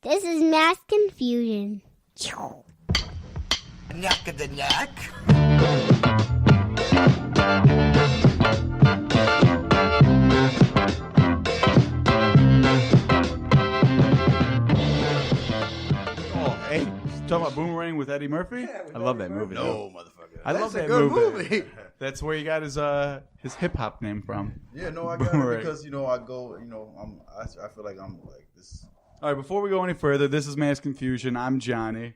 This is Mass Confusion. Knack of the knack. Oh, hey, talking about Boomerang with Eddie Murphy? Yeah, I love that movie. No, motherfucker. I love that movie. That's where he got his hip hop name from. Yeah, no, I got Boomerang. it because I go, I feel like I'm like this. All right, before we go any further, this is Mass Confusion. I'm Johnny,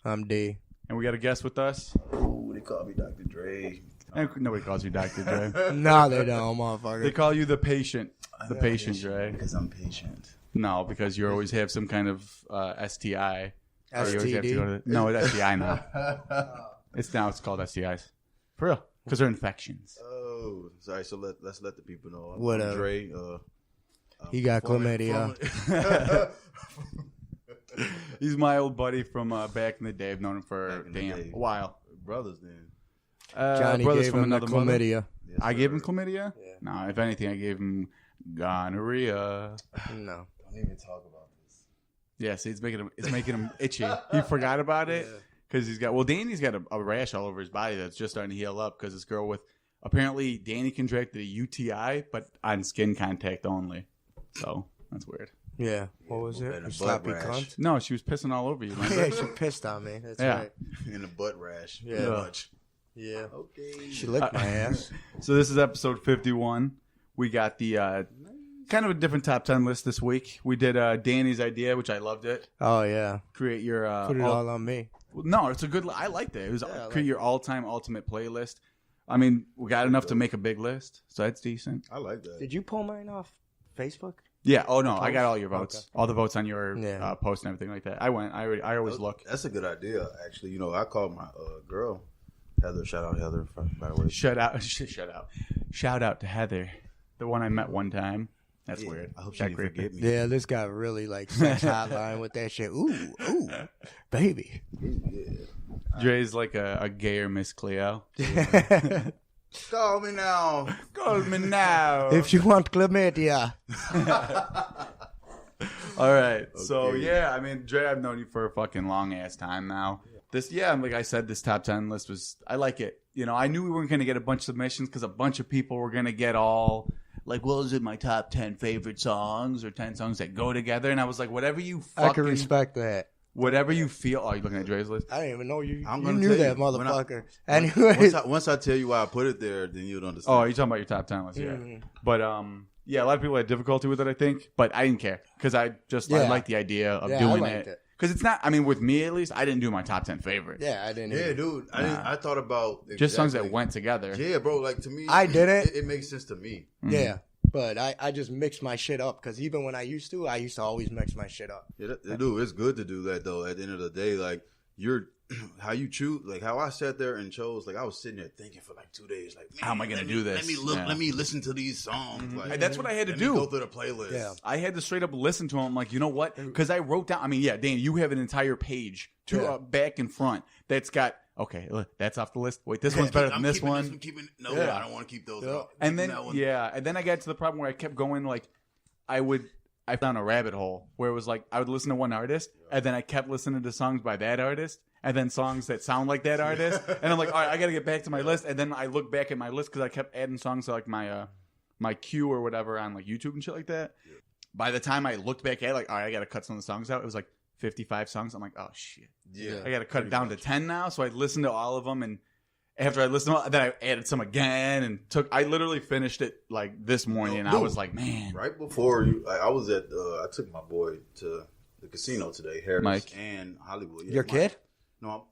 I'm D. and we got a guest with us. Ooh, they call me Dr. Dre. And nobody calls you Dr. Dre. No, they don't, motherfucker. They call you the patient. The patient, Dre. Because I'm patient. No, because you always have some kind of STI. Or you always have to STD? go to no, it's STI now. It's called STIs. For real. Because they're infections. Oh, sorry. So let's let the people know. I'm Whatever. Dre. He got chlamydia. He's my old buddy from back in the day. I've known him for Back in the day. a while. Brothers, then. Johnny brothers gave from him the another mother. chlamydia. Yes, I sir. gave him chlamydia? Yeah. No, if anything, I gave him gonorrhea. No. Don't even talk about this. Yeah, see, it's making him itchy. He forgot about it because Danny's got a rash all over his body that's just starting to heal up because this girl apparently Danny contracted a UTI, but on skin contact only. So that's weird. Yeah. What was it? And a You sloppy butt rash. cunt? No, she was pissing all over you. Remember? Yeah, she pissed on me. That's Yeah. right. And a butt rash. Yeah. Much. Yeah. Okay. She licked my ass. So this is episode 51. We got the kind of a different top 10 list this week. We did Danny's idea, which I loved it. Oh, yeah. Create your Put it all on me. no, it's a good. I liked it. It was Yeah, I create like your all-time ultimate playlist. I mean, we got enough to make a big list, so that's decent. I like that. Did you pull mine off Facebook? Yeah. Oh no, I Post? got all your votes, Okay. all the votes on your Yeah. post and everything like that. I went. I always look. That's a good idea, actually. I called my girl, Heather. Shout out Heather, by the way. Shout out to Heather, the one I met one time. That's weird. I hope she That didn't creepy. forget me. Yeah, this got really like sex hotline with that shit. Ooh, baby. Dre's like a gayer Miss Cleo. Call me now. Call me now. If you want chlamydia. All right. So, Okay. yeah, I mean, Dre, I've known you for a fucking long ass time now. Like I said, this top 10 list I like it. I knew we weren't going to get a bunch of submissions because a bunch of people were going to get all, like, well, is it my top 10 favorite songs or 10 songs that go together? And I was like, whatever you I can respect that. whatever you feel. Oh, you looking at Dre's list? I didn't even know you I'm gonna knew tell that you, when motherfucker. Anyway. Once I tell you why I put it there, then you'll understand. Oh, you're talking about your top 10 list, yeah. But, yeah, a lot of people had difficulty with it, I think. But I didn't care because I like the idea of Yeah, I doing liked it. it. Because it's not, I mean, with me at least, I didn't do my top 10 favorites. Yeah, I didn't. Yeah, either. dude. I thought about Just songs that exactly- went together. Yeah, bro. Like to me, I did it. It makes sense to me. Yeah, but I just mixed my shit up because even when I used to always mix my shit up. Yeah, dude, it's good to do that though. At the end of the day, like how you choose, like how I sat there and chose. Like I was sitting there thinking for like 2 days, like, man, How am I gonna do this? Let me look. Yeah. Let me listen to these songs. Like, And that's what I had to let me do. Go through the playlist. Yeah. I had to straight up listen to them. Like, you know what? Because I wrote down. I mean, yeah, Dan, you have an entire page Yeah. back and front that's got. Okay, look, that's off the list. Wait, this one's better than this one. No, Yeah. I don't want to keep those. Yeah. Up. And then That one. and then I got to the problem where I kept going. Like, I found a rabbit hole where it was like I would listen to one artist, and then I kept listening to songs by that artist, and then songs that sound like that artist, and I'm like, all right, I got to get back to my list, and then I look back at my list because I kept adding songs to like my queue or whatever on like YouTube and shit like that. Yeah. By the time I looked back at it, like, all right, I got to cut some of the songs out. It was like 55 songs. I'm like, oh shit, Yeah. I got to cut it down to 10 now. So I listened to all of them, and after I listened to all, then I added some again, and I literally finished it like this morning, and I was like, man. Right before you, I was at. I took my boy to the casino today, Harris Mike. and Hollywood. Yeah, Your Mike. kid? No,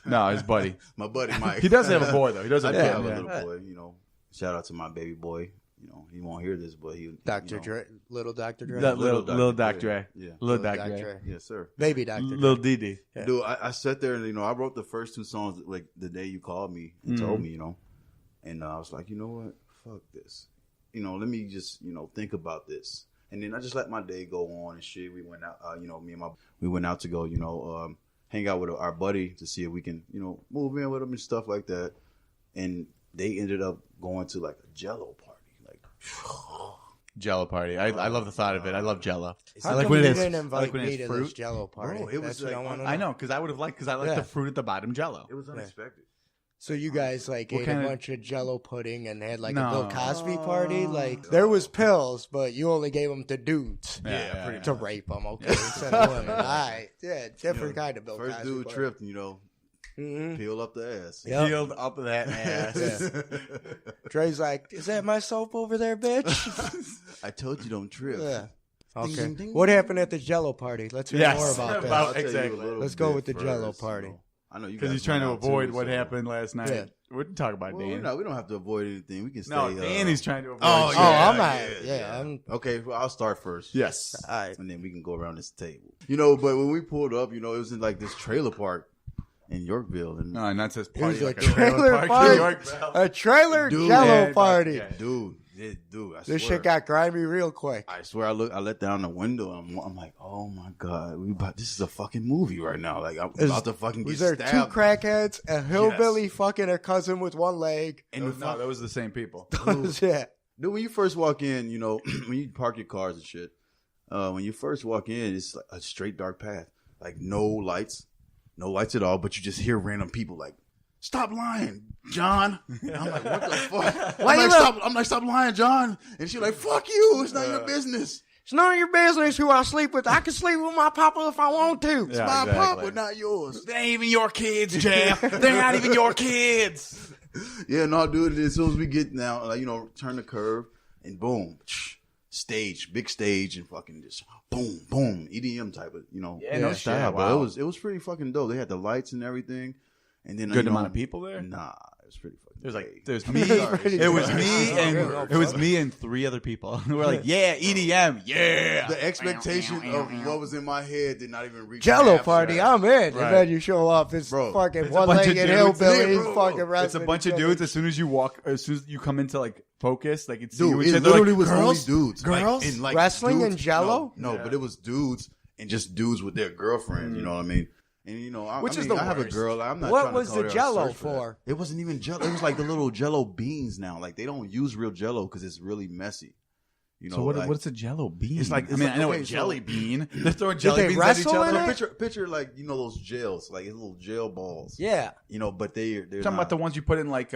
No, his buddy. my buddy Mike. He does have a boy though. He does I have do a have a kid. little boy. Shout out to my baby boy. He won't hear this, but he. Dr. Dre, little Dr. Dre, That little Little Dr. Dr. Dre. Yeah. Little Little Dr. Dr. Dre. Dre. Yes, sir. baby Dr. Dre. Little Didi. Yeah. Dude, I sat there and I wrote the first two songs like the day you called me and told me, and I was like, you know what, fuck this, let me just think about this, and then I just let my day go on and shit. We went out, we went out to go, hang out with our buddy to see if we can, move in with him and stuff like that, and they ended up going to like a Jello party, like. Jello party. I love the thought of it. I love Jello. How I like come when you it is. didn't I invite like when me it's to fruit. this Jello party? Bro, it was That's what I like- want to know. I know because I would have liked because I like Yeah. the fruit at the bottom Jello. It was unexpected. So you guys like What ate kind a of- bunch of Jello pudding and had like a No. Bill Cosby party. Like there was pills, but you only gave them to dudes Yeah, pretty to rape them. Okay, instead of women. All right, yeah, different kind of Bill First Cosby dude party. tripped, you know, Mhm. peel up the ass. Yep. Peeled up that ass. Dre's like, is that my soap over there, bitch? I told you don't trip. Yeah. Okay. Ding, ding, What ding. happened at the Jello party? Let's hear Yes. more about that. About- I'll tell you a exactly. little Let's go bit with the Jello first, party. you know. I know you Because guys he's trying to went out avoid too, what so- happened last night. Yeah. We can talk about Well, Dan. we don't have to avoid anything. We can stay. No, Danny's trying to avoid. Oh, shit. yeah. I'm not. Yeah, I'm. Okay, well, I'll start first. Yes. All right. And then we can go around this table. You know, but when we pulled up, you know, it was in like this trailer park in Yorkville. And No, and that says It was party a like a trailer park party. in Yorkville. A trailer Dude, Jello man, party. yeah. dude, I This swear. shit got grimy real quick. I swear, I let down the window. And I'm like, oh my god, this is a fucking movie right now. Like I'm about to fucking get Was there stabbed. two crackheads, a hillbilly fucking her cousin with one leg? And No, that was the same people. Yeah. Dude, when you first walk in, you know, when you park your cars and shit, when you first walk in, it's like a straight dark path, like no lights at all. But you just hear random people like, "Stop lying, John." And I'm like, "What the fuck?" I'm like, "Stop lying, John." And she's like, "Fuck you! It's not your business. It's none of your business who I sleep with. I can sleep with my papa if I want to. Yeah, My exactly. papa, not yours." They ain't even your kids, Jeff. They're not even your kids. Yeah, no, dude. As soon as we get now, like, you know, turn the curve and boom, big stage, and fucking just boom, boom, EDM type of, you know, Yeah, no style. shit, But wow. it was pretty fucking dope. They had the lights and everything, and then Good you amount know, of people there. Nah, it was pretty fucking. There's great. there's me. pretty It was good. me and it was me and three other people. We're like, yeah, EDM, yeah. The expectation of what was in my head did not even reach. Jello half party, that. I'm in. Right. And then you show up, it's Bro, fucking it's a bunch of one-legged dudes. hillbillies, Yeah, bro. fucking It's a wrestling bunch of each dudes. other. As soon as you come into like focus, like it's Dude, each it other, literally like, was girls, only dudes. girls, Like, and like wrestling dudes, and Jello? No, Yeah. but it was dudes and just dudes with their girlfriends. You know what I mean? And you know, Which I is mean, the I have a worst. girl. I'm not. What trying to was call the her a Jello search that. for? It wasn't even Jello. It was like the little Jello beans now. Like they don't use real Jello because it's really messy. You know, So like, what's a Jello bean? It's like- I mean, it's I know like- a okay, so- jelly bean. They're throwing jelly they beans at each wrestle in other. it? So picture like, you know, those gels, like little gel balls. Yeah, You know, but they're Talking not, about the ones you put in like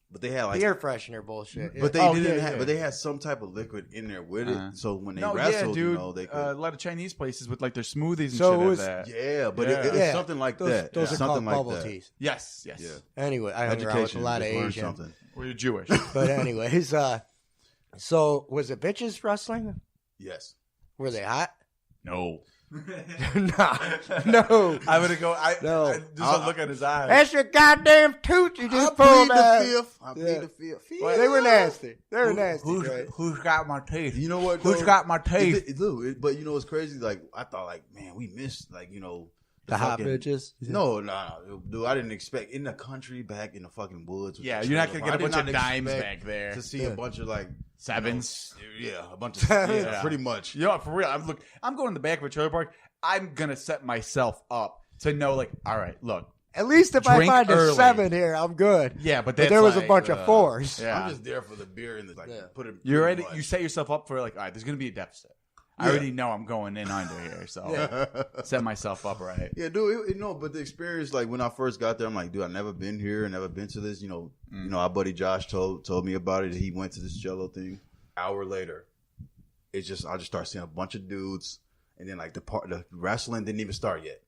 but they had like, the air freshener bullshit. Yeah. but they Oh, didn't yeah, have, yeah. but they had some type of liquid in there with it. Uh-huh. So when they no, wrestled, yeah, dude. you know, they could. A lot of Chinese places with like their smoothies and So shit it have was- that. yeah, but Yeah. it's Yeah. something like those, that. those are something called like bubble that. teas. Yes, yes. Yeah. Anyway, I hung around with a Education. lot of just learn Asian. something. Well, you're Jewish. But anyways, so was it bitches wrestling? Yes. Were they hot? no. No. I'm gonna go. No. Just a look at his eyes. That's your goddamn tooth you just I pulled plead out. the fifth. I Yeah. plead the fifth. They were nasty. They were nasty. right? Who's got my teeth? You know what? Who's though? got my teeth? But you know what's crazy? Like I thought, like man, we missed like you know The hot fucking- bitches. No, dude. I didn't expect in the country back in the fucking woods. with Yeah, the you're not trailer gonna get a park, I bunch did of not dimes expect back there. to see Yeah. a bunch of like Sevens. Yeah, a bunch of Yeah. pretty much. You know, for real. I'm going in the back of a trailer park. I'm gonna set myself up to know, like, all right, look. At least if I Drink find a early. 7 here, I'm good. Yeah, but But that's there was a like, bunch of 4s. Yeah, I'm just there for the beer and the like. Yeah. Put it. you're pretty ready. You much. set yourself up for like, all right, there's gonna be a deficit. I Yeah. already know I'm going in under here, so set myself up right. Yeah, dude. No, but the experience, like when I first got there, I'm like, dude, I never been here, never been to this. You know, our buddy Josh told me about it. He went to this Jello thing. Hour later, I just start seeing a bunch of dudes, and then like the wrestling didn't even start yet.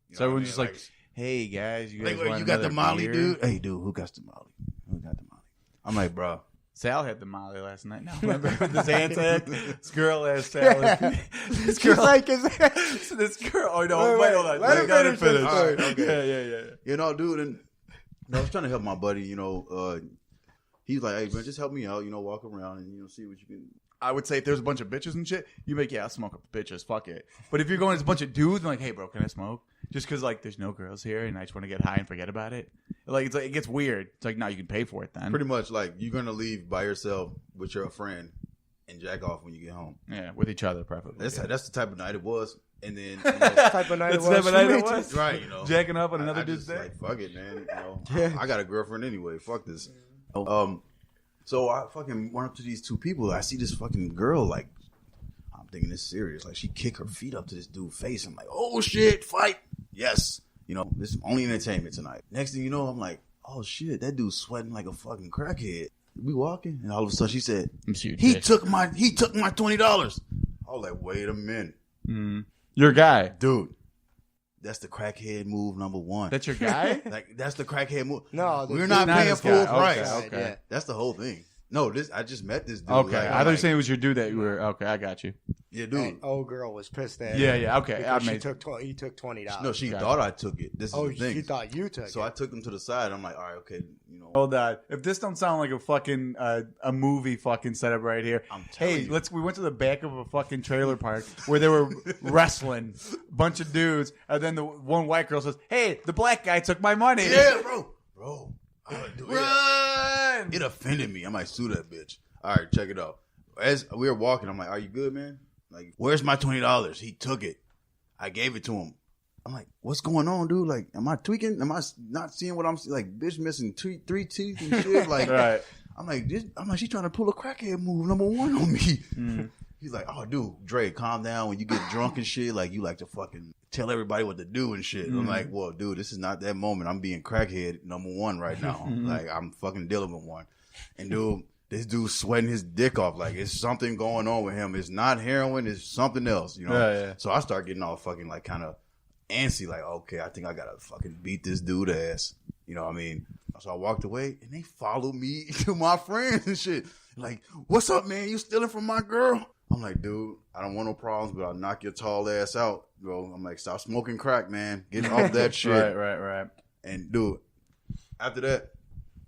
You know So what I everyone's mean? just like, hey guys, you guys like, want you got the another Molly, beer? dude. Hey, dude, who got the Molly? Who got the Molly? I'm like, bro. Sal had the Molly last night. No, remember with the Zantac? This girl asked Sal. This girl, like, this girl. Oh no, wait, hold on. let him Let her finish his finish. story. Okay. Yeah. You know, dude, and I was trying to help my buddy. You know, he's like, hey man, just help me out. You know, walk around and see what you can. I would say if there's a bunch of bitches and shit, you make, yeah, I'll smoke up the bitches, fuck it. But if you're going as a bunch of dudes, and like, hey, bro, can I smoke? Just because, like, there's no girls here and I just want to get high and forget about it. Like, it gets weird. It's like, no, you can pay for it then. Pretty much, like, you're going to leave by yourself with your friend and jack off when you get home. Yeah, with each other, preferably. That's the type of night it was. And then, you type of night it That's was. the type of night it for me, was. too. right, you know. Jacking up on another I dude's just day. like, fuck it, man. You know, Yeah. I got a girlfriend anyway. Fuck this. So I fucking went up to these two people. I see this fucking girl, like, I'm thinking this serious. Like, she kicked her feet up to this dude's face. I'm like, oh shit, fight. Yes. You know, this is only entertainment tonight. Next thing you know, I'm like, oh shit, that dude's sweating like a fucking crackhead. We walking, and all of a sudden she said, he took my $20. I was like, wait a minute. Your guy. Dude. That's the crackhead move number one. That's your guy? Like, that's the crackhead move. No, we're not paying full price. Okay. Yeah. That's the whole thing. No, I just met this dude. Okay. Like, I thought you were saying it was your dude that you were. Okay, I got you. Yeah, dude. And old girl was pissed at Yeah, him yeah. Okay. I because made he took $20. No, she thought I took it. This is Oh, the thing. she thought you took So it. I took him to the side. I'm like, all right, okay, you know. Hold on. If this don't sound like a fucking a movie fucking setup right here. I'm telling you. We went to the back of a fucking trailer park where they were wrestling, bunch of dudes, and then the one white girl says, "Hey, the black guy took my money." Yeah, bro. Run! It offended me. I might sue that bitch. All right, check it out. As we were walking, I'm like, are you good, man? Like, where's my $20? He took it. I gave it to him. I'm like, what's going on, dude? Like, am I tweaking? Am I not seeing what I'm seeing? Like, bitch missing three teeth and shit. Like, Right. I'm like, she's trying to pull a crackhead move number one on me. He's like, oh, dude, Dre, calm down. When you get drunk and shit, like, you like to fucking tell everybody what to do and shit. I'm like, well, dude, this is not that moment. I'm being crackhead number one right now. Like, I'm fucking dealing with one. And, dude, this dude's sweating his dick off. Like, it's something going on with him. It's not heroin. It's something else, you know? Yeah. So I start getting all fucking, like, kind of antsy. Like, okay, I think I got to fucking beat this dude ass. You know what I mean? So I walked away, and they followed me to my friends and shit. Like, what's up, man? You stealing from my girl? I'm like, dude, I don't want no problems, but I'll knock your tall ass out, bro. I'm like, stop smoking crack, man. Get off that shit. Right. And, dude, after that,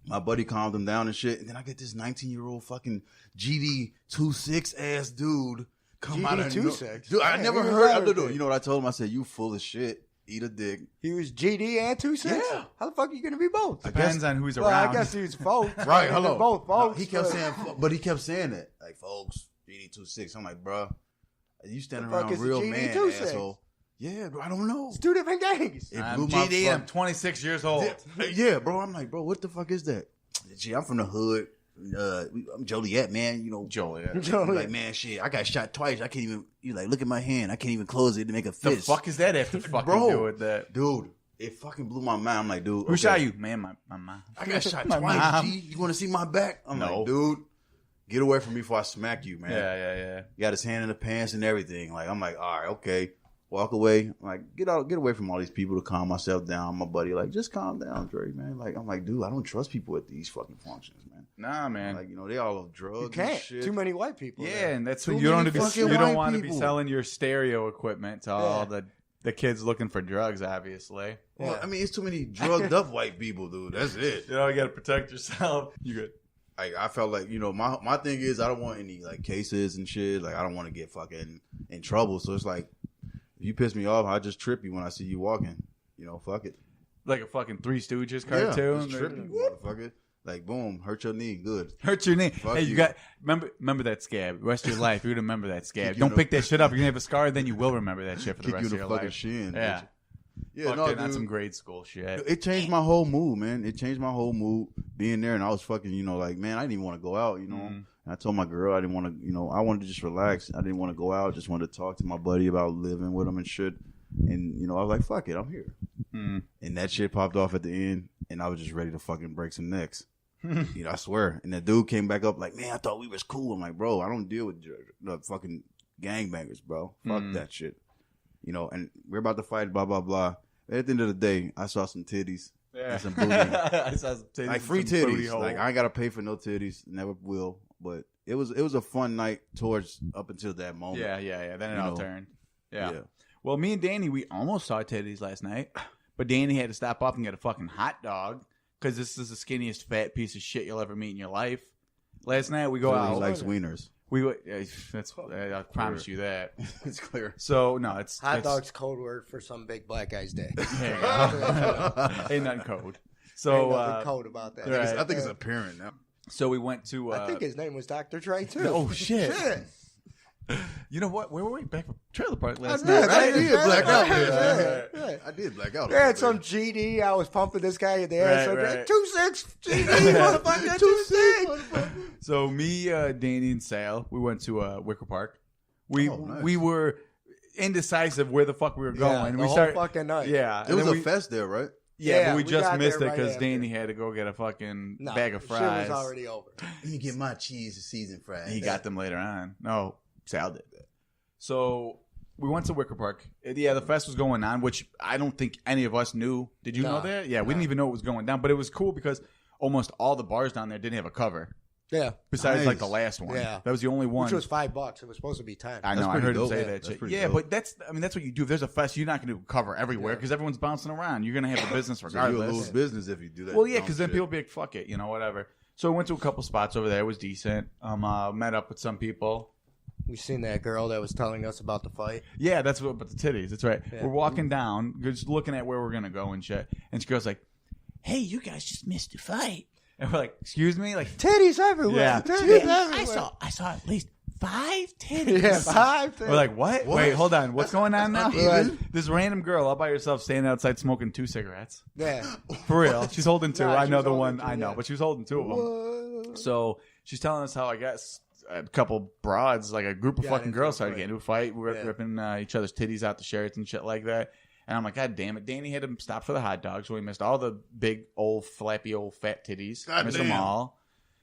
my buddy calmed him down and shit. And then I get this 19-year-old fucking GD26 ass dude come out of GD26? Dude, I Man, never he was heard of the everything. dude. You know what I told him? I said, you full of shit. Eat a dick. He was GD and 2-6? Yeah. How the fuck are you going to be both? Depends on who's Well, around. I guess he was both. Right, hello. Both folks. He kept saying, but he kept saying that. Like, folks, GD26. I'm like, bro, you standing The fuck around is a real man, GD26? asshole. Yeah, bro, I don't know. It's two different gangs. It I'm blew my GD. fuck- I'm 26 years old. Yeah, bro. I'm like, bro, what the fuck is that? Gee, I'm from the hood. I'm Joliet, man. You know, Joliet. I'm like, man, shit, I got shot twice. I can't even. You like, look at my hand. I can't even close it to make a fist. The fuck is that have to fucking Bro. do with that? Dude? It fucking blew my mind. I'm like, dude, Who shot you? Man, my mom. I got shot My twice. mom. G, you want to see my back? I'm No. like, dude, get away from me before I smack you, man. Yeah. He got his hand in the pants and everything. Like, I'm like, all right, okay. Walk away. I'm like, get away from all these people to calm myself down. My buddy, like, just calm down, Dre, man. Like, I'm like, dude, I don't trust people at these fucking functions, man. Nah, man. Like, you know, they all have drugs You can't. and shit. Too many white people. Yeah, there. and that's Too you don't many want to be. fucking You don't white want to be people. selling your stereo equipment to all Yeah. the kids looking for drugs. Obviously, Well, Yeah. I mean, it's too many drugged up white people, dude. That's it. you know you got to protect yourself. You good? Like, I felt like, you know, my thing is I don't want any, like, cases and shit. Like, I don't want to get fucking in trouble. So it's like, if you piss me off, I just trip you when I see you walking. You know, fuck it. Like a fucking Three Stooges Yeah, cartoon. just trip you, motherfucker. Like, boom, hurt your knee. Good. Hurt your knee. Fuck Hey, you you. got remember that scab. The rest of your life, you're gonna remember that scab. Kick you Don't in pick the- that shit up. You're gonna have a scar. Then you will remember that shit for the Kick rest you of in the your fucking life. shin. Yeah. Yeah, Fucked no, it on dude. some grade school shit. It changed my whole mood, man. It changed my whole mood being there, and I was fucking, you know, like, man, I didn't even want to go out, you know. Mhm. And I told my girl I didn't want to, you know, I wanted to just relax. I didn't want to go out. Just wanted to talk to my buddy about living with him and shit. And, you know, I was like, fuck it, I'm here. Mm. And that shit popped off at the end, and I was just ready to fucking break some necks. You know, I swear. And the dude came back up like, man, I thought we was cool. I'm like, bro, I don't deal with the fucking gangbangers, bro. Fuck that shit. You know, and we're about to fight, blah, blah, blah. At the end of the day, I saw some titties. Yeah. And some booty. I saw some titties Like and free some booty titties. hole. Like, I ain't got to pay for no titties. Never will. But it was a fun night towards up until that moment. Yeah. Then it You all know. turned. Yeah. Yeah. Well, me and Danny, we almost saw titties last night, but Danny had to stop off and get a fucking hot dog because this is the skinniest fat piece of shit you'll ever meet in your life. Last night we go Clearly out. he likes wieners. I promise you that. It's clear. So no, it's Hot it's, dog's code word for some big black guy's day. There you go. Ain't nothing code. So Ain't nothing code about that. right. I think it's apparent now. So we went to. I think his name was Dr. Dre too. Oh shit! You know what? Where were we? Back from trailer park last Yeah, night, right? I did black out. Yeah. I did black out. They had some GD. I was pumping this guy in the ass. Right. 2-6 GD, motherfucker. 2-6. So me, Danny, and Sal, we went to Wicker Park. Nice. We were indecisive where the fuck we were going. The we whole fucking night. Yeah, It was a fest there, right? Yeah, but we we just got missed there it right because after. Danny had to go get a fucking No, bag of fries. Shit was already over. Let me get my cheese and seasoned fries. He got them later on. No, Sal did that. So we went to Wicker Park. Yeah, the fest was going on, which I don't think any of us knew. Did you know that? Yeah, we didn't even know it was going down. But it was cool because almost all the bars down there didn't have a cover. Yeah. Besides, Nice. like, the last one. Yeah. That was the only one. Which was $5. It was supposed to be 10. I know. That's I pretty heard him dope. say Yeah, that that's shit. pretty Yeah, dope. but that's what you do. If there's a fest, you're not going to cover everywhere because everyone's bouncing around. You're going to have a business So regardless. you'll lose business if you do that. Well, yeah, dumb because then shit. people be like, fuck it, whatever. So I went to a couple spots over there. It was decent. Met up with some people. We seen that girl that was telling us about the fight. Yeah, that's what, but the titties. That's right. Yeah. We're walking down, just looking at where we're going to go and shit. And this girl's like, hey, you guys just missed a fight. And we're like, excuse me? Like, Titties everywhere. Yeah. Titties everywhere. I saw at least 5 titties. Yeah, 5 titties. We're like, what? Wait, hold on. What's going on now? Uneven? This random girl all by herself standing outside smoking 2 cigarettes. Yeah. For real. She's holding 2. Nah, I she know was the holding one. 2, I know, yeah. but she was holding 2 of them. What? So she's telling us how, I guess, a couple broads, like a group of Got fucking into girls a started fight. getting into a fight. We were Yeah. ripping each other's titties out the shirts and shit like that. And I'm like, God damn it. Danny had to stop for the hot dogs, so we missed all the big, old, flappy, old, fat titties. God Missed them damn. all.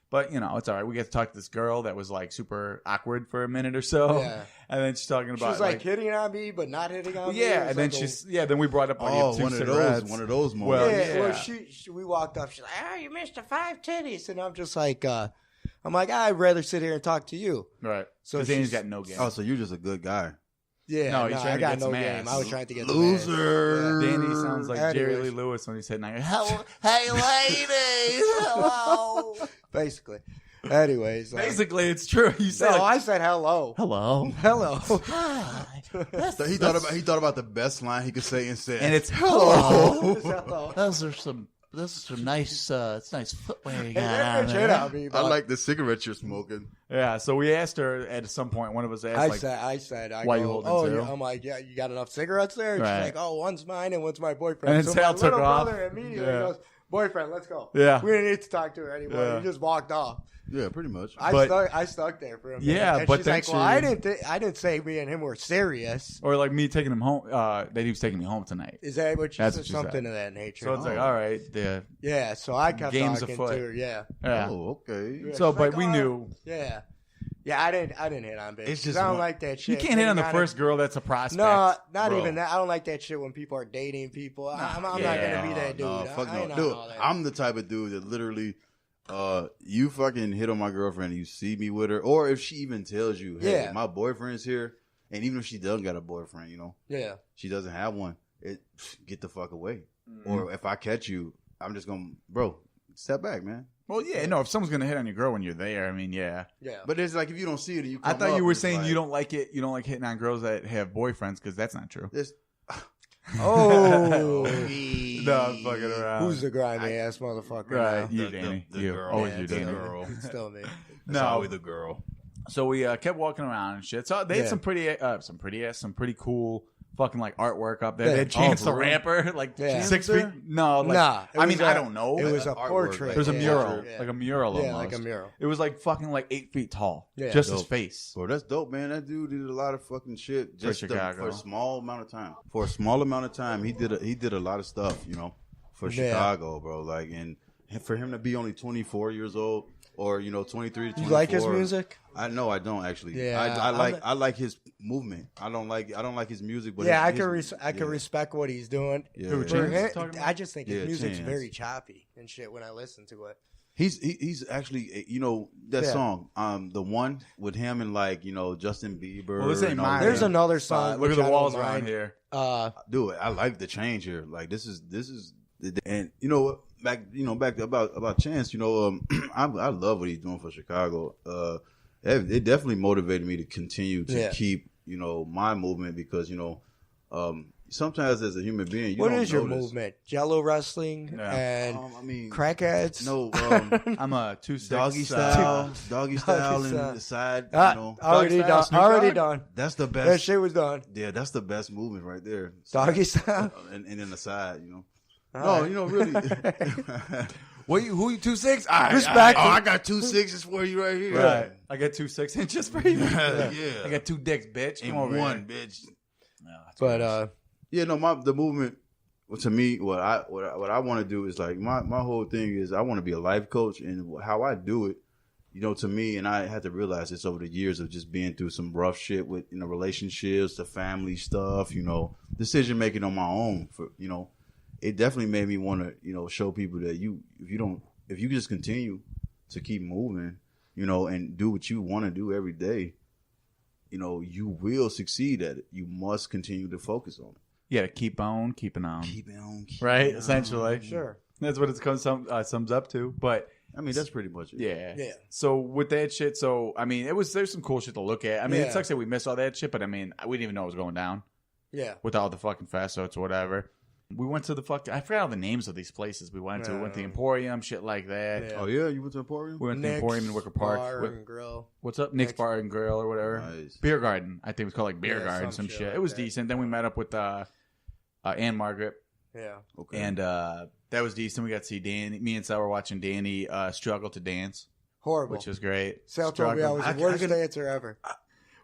But, it's all right. We got to talk to this girl that was, like, super awkward for a minute or so. Yeah. And then she's talking She about, was like hitting on me, but not hitting on me. yeah, It was and then like then we brought up, Oh, two one of cigarettes. those moments. Well, Yeah, well, yeah. we walked up. She's like, "Oh, you missed the 5 titties," and I'm just like, I'd rather sit here and talk to you. Right. So So Danny's she's- got no game. Oh, so you're just a good guy. Yeah, No, he's trying I to got get no some game. ass. I was trying to get Loser. some ass. Danny sounds like Jerry Lee Anyways. Lewis when he's hitting. Like, hey, ladies, hello. Basically. Anyways, Basically, it's true. You said, no, I said hello. hello. Hello. Hi. So he thought about the best line he could say and said. And it's hello. Hello. Those are some nice, it's nice footwear you Hey, got that on bitch there. hit on me, I but like the cigarettes you're smoking. Yeah, so we asked her at some point. One of us asked, I said, why go, you holding oh, 2? yeah. I'm like, yeah, you got enough cigarettes there? And Right. she's like, oh, one's mine and one's my boyfriend. And then so Sal my took little off. brother immediately Yeah. goes, boyfriend, let's go. Yeah. We didn't need to talk to her anymore. Yeah. He just walked off. Yeah, pretty much. I stuck there for him. Yeah, and but she's then like, well, I she- didn't say me and him were serious. or like me taking him home. That he was taking me home tonight. Is that what she That's said? what she Something said. of that nature. So it's like, all right, yeah, so I kept Game's talking afoot. to her. Yeah. yeah. Oh, okay. Yeah, So, she's but like, we oh, knew Yeah. Yeah, I didn't hit on bitches. It's just I don't one- like that you shit. can't hit on the Hitting first girl that's a prospect. No, not Bro. even that. I don't like that shit when people are dating people. I'm not yeah. gonna be that dude. No, fuck I ain't no. on Dude, all that. I'm the type of dude that literally, you fucking hit on my girlfriend and you see me with her, or if she even tells you, hey, Yeah. my boyfriend's here, and even if she doesn't got a boyfriend, yeah. she doesn't have one, get the fuck away. Mm-hmm. Or if I catch you, I'm just gonna, bro, step back, man. Well, yeah, no. If someone's gonna hit on your girl when you're there, I mean, yeah. Yeah. But it's like if you don't see it, and you. Come I thought up, you were it's saying like, you don't like it. You don't like hitting on girls that have boyfriends because that's not true. This, Oh. No, I'm fucking around. Who's the grimy ass motherfucker? Right, now? you, Danny. the you, girl. always Yeah, you, it's Danny. still girl. me. It's still me. That's No. always the girl. So we kept walking around and shit. So they had Yeah. some pretty cool fucking like artwork up there. Yeah. They had Chance Oh, the for real? Rapper, like Yeah. 6 feet. There? No, like, Nah. it I was mean, I don't know. It was a Artwork, portrait. like, There's a yeah, mural, yeah. like a mural Yeah, almost. like a mural. It was like fucking like 8 feet tall. Yeah. Just his Dope. face. Bro, that's dope, man. That dude did a lot of fucking shit just Chicago. for a small amount of time. For a small amount of time, he did a lot of stuff, for Yeah. Chicago, bro. Like, and for him to be only 24 years old, or 23 to 24. You like his music? I know I don't actually. Yeah, I like his movement. I don't like his music, but Yeah, I his, can respect what he's doing. Yeah. Who, For Chance him, talking about? I just think his Yeah, music's Chance. very choppy and shit when I listen to it. He's actually that Yeah. song, the one with him and like Justin Bieber. Well, this ain't and all mine. that. There's another song. Look at which the I don't walls mind. around here. Do it. I like the change here. Like this is, and back about Chance. I love what he's doing for Chicago. It definitely motivated me to continue to Yeah. keep my movement because sometimes as a human being, you What don't is your notice. movement? Jello wrestling Yeah. and I mean, crackheads? no, I'm a 2-6. doggy style, doggy style, style. and the side. Already style, done. Snoop Already Dogg? done. That's the That best. shit was done. Yeah, that's the best movement right there. Doggy style. And then the side, you know. All right. Really. Who you 2-6? Respect. I got 2 6s for you right here. Right. I got 2 6-inches for you. Yeah. I got 2 dicks, bitch. Come And over one, here. bitch. No, that's But gross. Yeah, no, the movement. Well, to me, what I want to do is like my whole thing is I want to be a life coach, and how I do it, you know, to me, and I had to realize this over the years of just being through some rough shit with, you know, relationships, the family stuff, you know, decision making on my own. For, you know, it definitely made me want to, you know, show people that if you just continue to keep moving, you know, and do what you want to do every day, you know, you will succeed at it. You must continue to focus on it. You gotta keep on keeping on. Keep it on. Keep Right? it on. Essentially. Sure. That's what it sums up to. But I mean, that's pretty much it. yeah. Yeah. So with that shit, I mean, there's some cool shit to look at. I mean, Yeah. it sucks that we missed all that shit, but I mean, we didn't even know it was going down Yeah. with all the fucking festots or whatever. We went to I forgot all the names of these places we went to. We went to the Emporium, shit like that. Yeah. Oh yeah, you went to Emporium? We went to the Nick's Emporium in Wicker Park. Bar and Grill. What's up? Nick's Bar and Grill or whatever. Nice. Beer Garden. I think it was called like Beer Yeah, Garden, some some shit shit. like It was that. decent. Then we met up with Ann Margaret. Yeah. Okay. And that was decent. We got to see Danny. Me and Sal were watching Danny struggle to dance, Horrible. which was great. Sal told me I was I the worst can- dancer ever.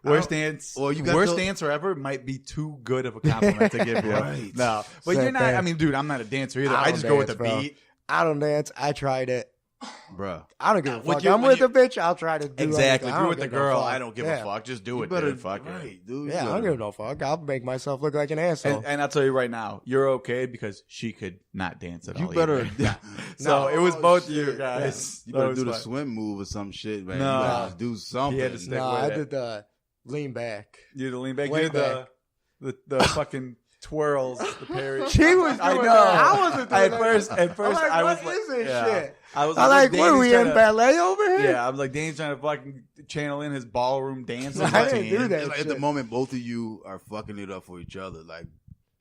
Worst dance. Well, you got worst the- dancer ever might be too good of a compliment to give you. Right. No, but Same you're not. thing. I mean, dude, I'm not a dancer either. I I don't just go with the dance, bro. beat. I don't dance. I tried it. Bruh. I don't give a When fuck. you- I'm when with you- a bitch. I'll try to do Exactly. anything. If I you're don't with the give no girl, fuck. I don't give Yeah. a fuck. Just do You it, better, dude. Fuck it. right, dude. Yeah, I don't give no fuck. I'll make myself look like an asshole. And I'll tell you right now, you're okay because she could not dance at You all. better. either. So it was both you shit. guys. You So better it do the was fun. swim move or some shit, man. No. You gotta do something. He had to stick no, with I it. did the lean back. You did the lean back. Way You did the fucking twirls, the parry. She was I doing know. that. I wasn't doing At that. first, I'm like, I was what like, is this yeah. shit? I was I'm like, what are Danny's we trying in to- ballet over here? Yeah, I was like, Danny's trying to fucking channel in his ballroom dancing I didn't routine. do that. It's like at the shit. moment, both of you are fucking it up for each other. Like,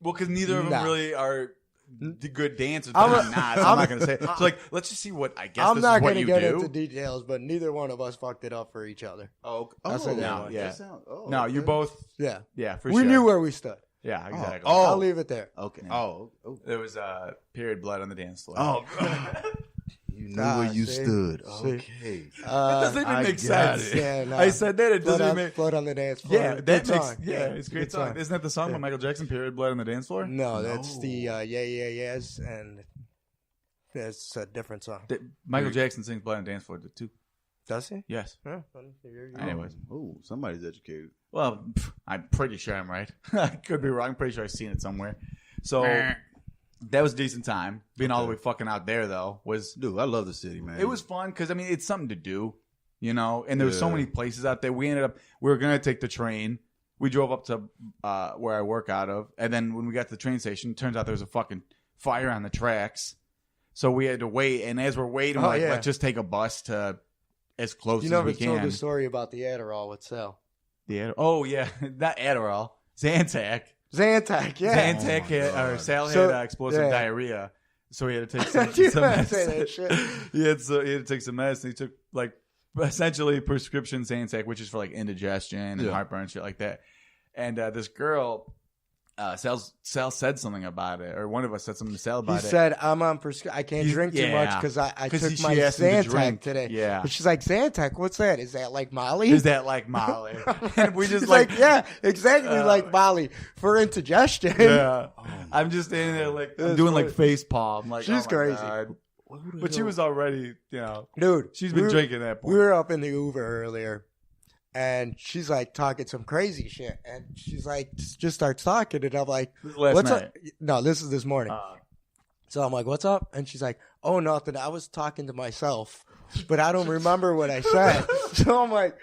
Well, because neither of them Nah. really are the good dancers. I'm But a- I'm not. So I'm not going to say. So like, let's just see what I guess I'm this not is what gonna you get do. into details, but neither one of us fucked it up for each other. I said that no, one. yeah. No, okay. you both. Yeah, Yeah, for we sure. knew where we stood. Yeah, exactly. Oh. I'll leave it there. Okay. Yeah. Oh. There was period blood on the dance floor. Oh. You knew Ah, where you see? stood. See? Okay. That doesn't even I make got sense. it. Yeah, no. I said that. It Blood doesn't on, even make. blood on the dance floor. Yeah, Good that makes. song. Yeah, it's a great Good song. Isn't that the song Yeah. by Michael Jackson? Period blood on the dance floor. No, that's No. the Yeah Yeahs, and that's a different song. Michael Jackson sings blood on the dance floor too. Does he? Yes. Yeah. Anyways. Oh, somebody's educated. Well, I'm pretty sure I'm right. I could be wrong. I'm pretty sure I've seen it somewhere. So that was a decent time. Being all the way fucking out there though was Dude, I love the city, man. it was fun because I mean it's something to do, you know. And there was so Yeah. many places out there. We were gonna take the train. We drove up to where I work out of, and then when we got to the train station, it turns out there was a fucking fire on the tracks. So we had to wait, and as we're waiting, Oh, we're like, yeah. let's just take a bus to as close You as never we told can. the story about the Adderall with Sal. Oh yeah, not Adderall, Zantac. Zantac, yeah. Zantac Oh, my had, or God. Sal So- had explosive yeah. diarrhea, so he had to take some, You some gotta say that medicine. shit. He had to take some medicine. He took like essentially prescription Zantac, which is for like indigestion and Yeah. heartburn and shit like that. And this girl, Sal said something about it, or one of us said something to Sal He about it. said, I'm on I can't He's- drink too yeah. much because I 'Cause took she my asked him to Zantac drink. today. Yeah. But she's like, Zantac, what's that? Is that like Molly? Is that like Molly? And we just He's like, yeah, exactly Uh, like Molly for indigestion. yeah. I'm just standing there like I'm That's doing like funny. face palm. Like She's oh my crazy. God. But she was already, you know, Dude, she's been we were- drinking at that point. We were up in the Uber earlier, and she's like talking some crazy shit, and she's like just starts talking, and I'm like, This was last "What's night. up?" No, this is this morning. So I'm like, "What's up?" And she's like, "Oh, nothing. I was talking to myself, but I don't remember what I said." So I'm like,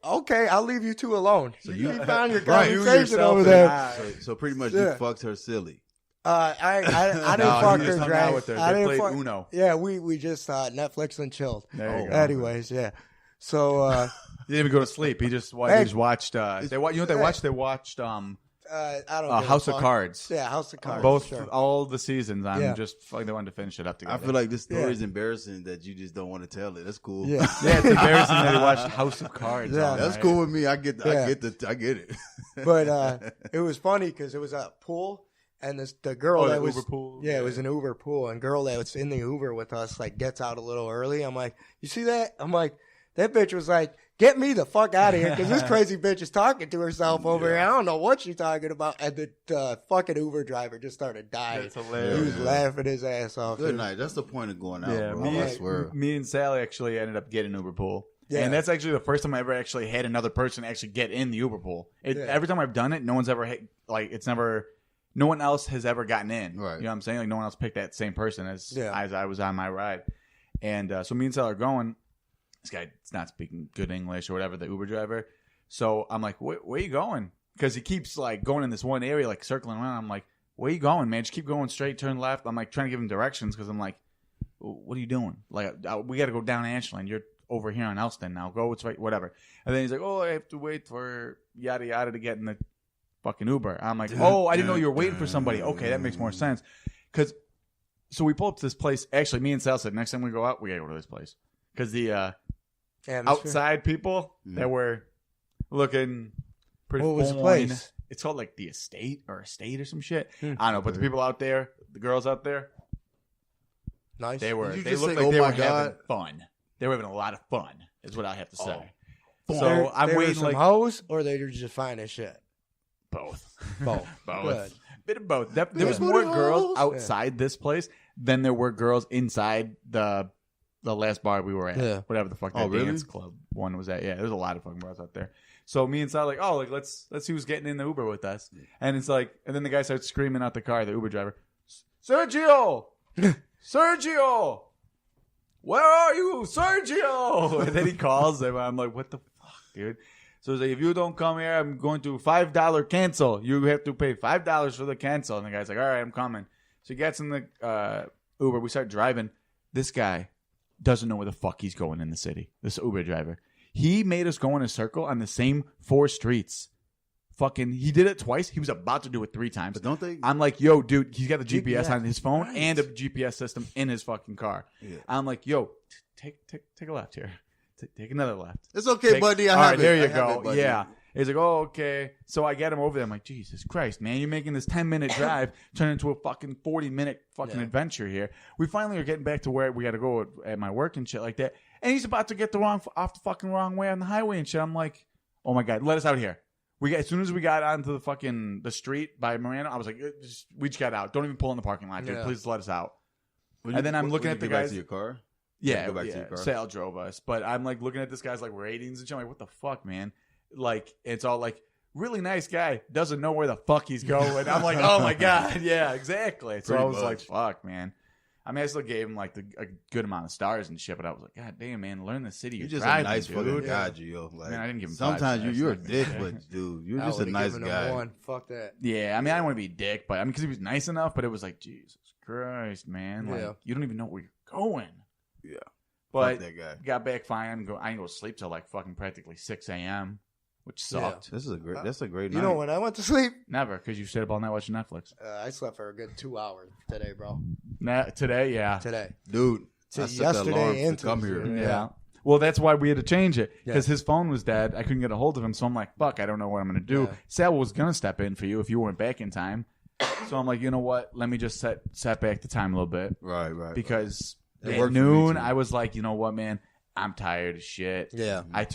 "Okay, I'll leave you two alone. So you keep on your Right, you conversation yourself over and there." I. So pretty much Yeah. you fucked her silly. I didn't No, fuck you her, just hung Dre. out with her. I They didn't played fuck. Uno. Yeah, we just Netflix and chilled. There you go. Anyways, yeah. So He didn't even go to sleep. He just Hey. watched. You know what they watched? They watched I don't give a House of fuck. Cards. Yeah, House of Cards. Both, sure. all the seasons. I'm Yeah. just fucking they wanted to finish it up together. I feel like this story Yeah. is embarrassing that you just don't want to tell it. That's cool. Yeah. yeah, it's embarrassing that you watched House of Cards. Yeah. all That's night. cool with me. I get Yeah. I get it. But it was funny because it was a pool, and the girl Oh, that the was Uber pool? Yeah, it was an Uber pool, and girl that was in the Uber with us like gets out a little early. I'm like, you see that? I'm like, that bitch was like, get me the fuck out of here because this crazy bitch is talking to herself over here. I don't know what she's talking about. And the fucking Uber driver just started dying. That's He hilarious. was laughing his ass off. Good dude. night. That's the point of going out, Yeah, bro. me, I swear. me and Sally actually ended up getting Uber pool. Yeah. And that's actually the first time I ever actually had another person actually get in the Uber pool. Yeah. Every time I've done it, no one's ever no one else has ever gotten in. Right. You know what I'm saying? Like no one else picked that same person as Yeah. I was on my ride. And so me and Sally are going. This guy's not speaking good English or whatever, the Uber driver. So I'm like, where are you going? Because he keeps like going in this one area, like circling around. I'm like, where are you going, man? Just keep going straight, turn left. I'm like trying to give him directions because I'm like, what are you doing? Like, we got to go down Ashland. You're over here on Elston now. Go, it's right, whatever. And then he's like, oh, I have to wait for yada yada to get in the fucking Uber. I'm like, oh, I didn't know you were waiting for somebody. Okay, that makes more sense. So we pull up to this place. Actually, me and Sal said, next time we go out, we got to go to this place. Because the Atmosphere. outside people that were looking pretty What was the fine. place? It's called like the estate or some shit. Hmm. I don't know, but the people out there, the girls out there, Nice. they Did you they just looked say, like they "Oh were my having God"? fun. They were having a lot of fun, is what I have to say. So So I'm they were waiting some like hoes, or they were just fine as shit. both. Both. Both. Good. Bit of both. There was Yeah. more Booty girls holes. outside this place than there were girls inside the last bar we were at. Yeah. Whatever the fuck that Oh, really? dance club one was at. Yeah, there's a lot of fucking bars out there. So me and Sal like, oh, like let's see who's getting in the Uber with us. And it's like, and then the guy starts screaming out the car, the Uber driver, Sergio, Sergio, where are you, Sergio? And then he calls him. I'm like, what the fuck, dude? So he's like, if you don't come here, I'm going to $5 cancel. You have to pay $5 for the cancel. And the guy's like, all right, I'm coming. So he gets in the Uber. We start driving. This guy doesn't know where the fuck he's going in the city. This Uber driver. He made us go in a circle on the same 4 streets. Fucking, he did it twice. He was about to do it 3 times. But don't they? I'm like, yo, dude, he's got the GPS GPS, on his phone right. and a GPS system in his fucking car. Yeah. I'm like, yo, take a left here. Take another left. It's okay, buddy. I All have right, it. there I you have go. it, buddy. Yeah. He's like, oh, okay. So I get him over there. I'm like, Jesus Christ, man, you're making this 10-minute drive turn into a fucking 40-minute fucking adventure here. We finally are getting back to where we got to go at my work and shit like that. And he's about to get off the fucking wrong way on the highway and shit. I'm like, oh my God, let us out here. As soon as we got onto the street by Miranda, I was like, we just got out. Don't even pull in the parking lot, dude. Yeah. Please let us out. When And then I'm looking when at you the get back guys- to your car. Yeah, go back to your car. Sal drove us, but I'm like looking at this guy's like ratings and shit. I'm like, what the fuck, man? Like, it's all like really nice guy doesn't know where the fuck he's going. I'm like, oh my God, yeah, exactly. So Pretty I was much. like, fuck, man. I mean, I still gave him like a good amount of stars and shit, but I was like, God damn, man, learn the city. You're You're just driving, a nice dude. fucking guy, Gio. Like, Man, I didn't give him 5 sometimes stars. you're a Fuck, dick, man. but dude, you're I just a would've nice given him guy. 1. Fuck that. Yeah, I mean, I don't want to be a dick, but I mean, because he was nice enough, but it was like, Jesus Christ, man, like Yeah. you don't even know where you're going. Yeah. But Fuck that guy. got back fine. I didn't go to sleep till like fucking practically 6 a.m., which sucked. That's a great You night. know when I went to sleep, Never, because you stayed up all night watching Netflix. I slept for a good 2 hours today, bro. Today, yeah. Today. Dude, To I set the alarm yesterday to into come here. Yeah. Yeah. Well, that's why we had to change it because Yeah. his phone was dead. I couldn't get a hold of him, so I'm like, "Fuck, I don't know what I'm gonna do." Yeah. Sal was gonna step in for you if you weren't back in time, so I'm like, you know what? Let me just set back the time a little bit Right. because It at worked for me, noon too. I was like, you know what, man, I'm tired as shit. Yeah. I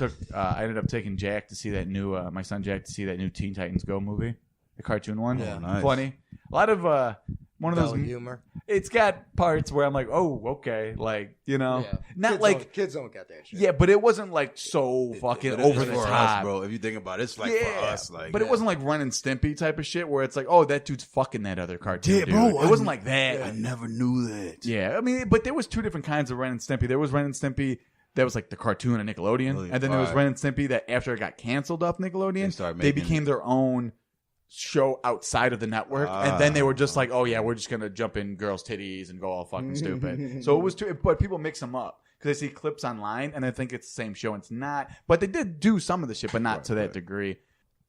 ended up taking Jack to see that new my son Jack to see that new Teen Titans Go movie, the cartoon one. Yeah. Nice. Funny. A lot of one of those. Belly humor. It's got parts where I'm like, oh, okay, like not Kids like. kids don't get that shit. Yeah, but it wasn't like so fucking But over it's the for top, us, bro. If you think about it, it's like yeah, for us. Like, but it wasn't like Ren and Stimpy type of shit where it's like, oh, that dude's fucking that other cartoon. Yeah, dude. bro, It wasn't like that. I never knew that. Yeah, I mean, but there was 2 different kinds of Ren and Stimpy. There was Ren and Stimpy that was like the cartoon on Nickelodeon, and then there was Right. Ren and Stimpy that after it got canceled off Nickelodeon, started they making- became their own show outside of the network, and then they were just like, oh yeah, we're just gonna jump in girls' titties and go all fucking stupid. So it was too, but people mix them up because they see clips online and they think it's the same show, and it's not. But they did do some of the shit, but not to that degree.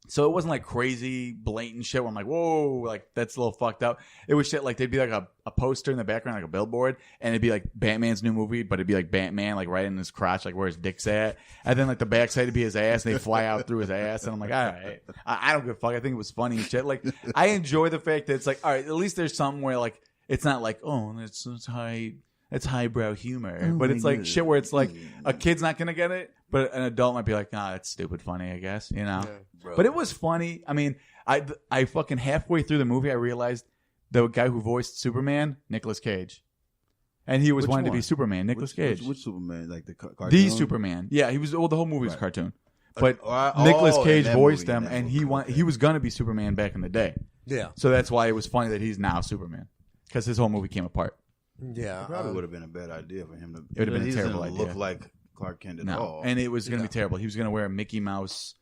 So it wasn't like crazy, blatant shit where I'm like, whoa, like that's a little fucked up. It was shit like there'd be like a poster in the background, like a billboard, and it'd be like Batman's new movie, but it'd be like Batman, like right in his crotch, like where his dick's at. And then like the backside would be his ass, and they'd fly out through his ass. And I'm like, all right, I don't give a fuck. I think it was funny and shit. Like, I enjoy the fact that it's like, all right, at least there's something where like, it's not like, oh, it's high. It's highbrow humor, but it's like shit where it's like a kid's not gonna get it, but an adult might be like, nah, that's stupid funny, I guess, you know. Yeah, but it was funny. I mean, I fucking halfway through the movie, I realized the guy who voiced Superman, Nicolas Cage, and he was wanting to be Superman, Nicolas Cage. Which Superman? Like the cartoon? The Superman. Yeah, he was. Well, the whole movie was a cartoon, but Nicolas Cage voiced him, and he was gonna be Superman back in the day. Yeah. So that's why it was funny that he's now Superman, because his whole movie came apart. Yeah, it probably would have been a bad idea for him to. It would have been a terrible idea. Look like Clark Kent at No, all, and it was going to be terrible. He was going to wear a Mickey Mouse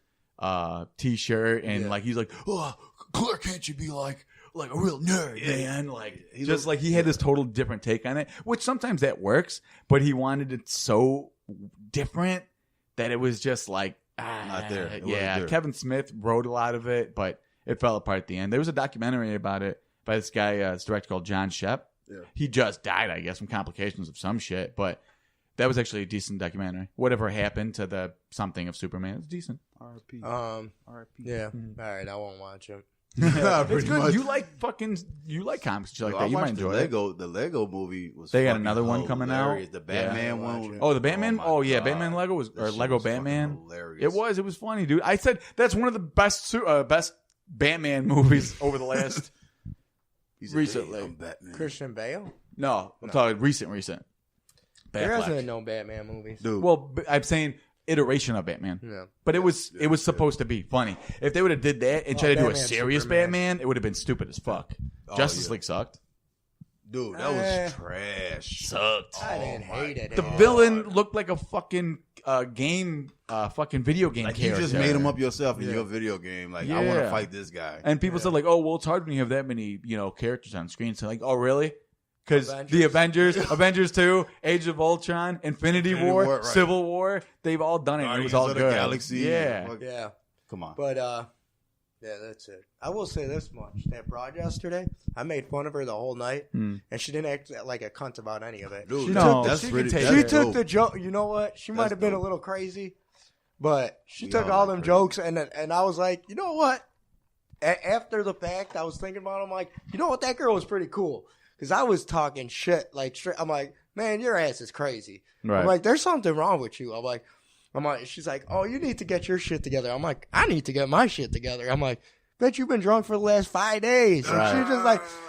T-shirt, and like he's like, oh, Clark Kent should be like a real nerd, man. Like he had this total different take on it, which sometimes that works, but he wanted it so different that it was just like not there. Yeah, Kevin Smith wrote a lot of it, but it fell apart at the end. There was a documentary about it by this guy, this director called John Shep. Yeah. He just died, I guess, from complications of some shit. But that was actually a decent documentary. Whatever happened to the something of Superman, it's decent. R.I.P. R.I.P. Yeah. All right, I won't watch it. It's good. Much. You like comics and shit like that. You might enjoy it. The Lego movie was. They got another one coming out. The Batman one. Oh, the Batman. Oh yeah, Batman Lego was Lego Batman. Hilarious. It was funny, dude. I said that's one of the best Batman movies over the last. Recently. Christian Bale? No, I'm talking recent. There hasn't been no Batman movies. Dude. Well, I'm saying iteration of Batman. Yeah. But it was supposed to be funny. If they would have did that and tried to do a serious Batman, it would have been stupid as fuck. Justice League sucked. Dude, that was trash. Sucked. I didn't hate it. The villain looked like a fucking video game like character. You just made him up yourself in your video game. Like, I want to fight this guy. And people said like, oh, well, it's hard when you have that many, characters on screen. So like, oh, really? Because the Avengers, Avengers 2, Age of Ultron, Infinity War, right. Civil War, they've all done it. It was all good. Galaxy. Yeah. Come on. But, yeah, that's it. I will say this much. That broad yesterday, I made fun of her the whole night, and she didn't act like a cunt about any of it. Dude, she took the joke. You know what? She might have been a little crazy, but she took all them jokes, and I was like, you know what? After the fact, I was thinking about it. I'm like, you know what? That girl was pretty cool. Because I was talking shit. Like, I'm like, man, your ass is crazy. Right. I'm like, there's something wrong with you. I'm like, she's like, oh, you need to get your shit together. I'm like, I need to get my shit together. I'm like, bet you've been drunk for the last 5 days. And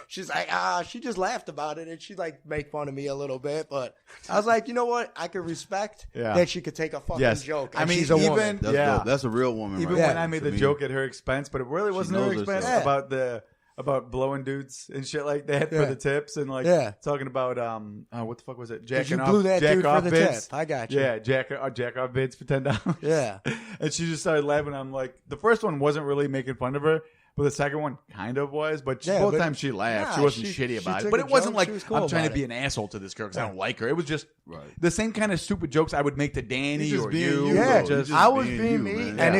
she's like, she just laughed about it. And she like make fun of me a little bit. But I was like, you know what? I could respect that she could take a fucking joke. I mean, she's a woman. That's a real woman. Even when I made the joke at her expense, but it really wasn't her expense about blowing dudes and shit like that for the tips and like talking about what the fuck was it? Jacking off, blew that dude for the bids. tip. I got you. Yeah, jack off bids for $10. Yeah. And she just started laughing. I'm like, the first one wasn't really making fun of her, but the second one kind of was. But both times she laughed. She wasn't shitty about it. But it wasn't like I'm trying to be an asshole to this girl because I don't like her. It was just the same kind of stupid jokes I would make to Danny or you. Yeah, I was being me, and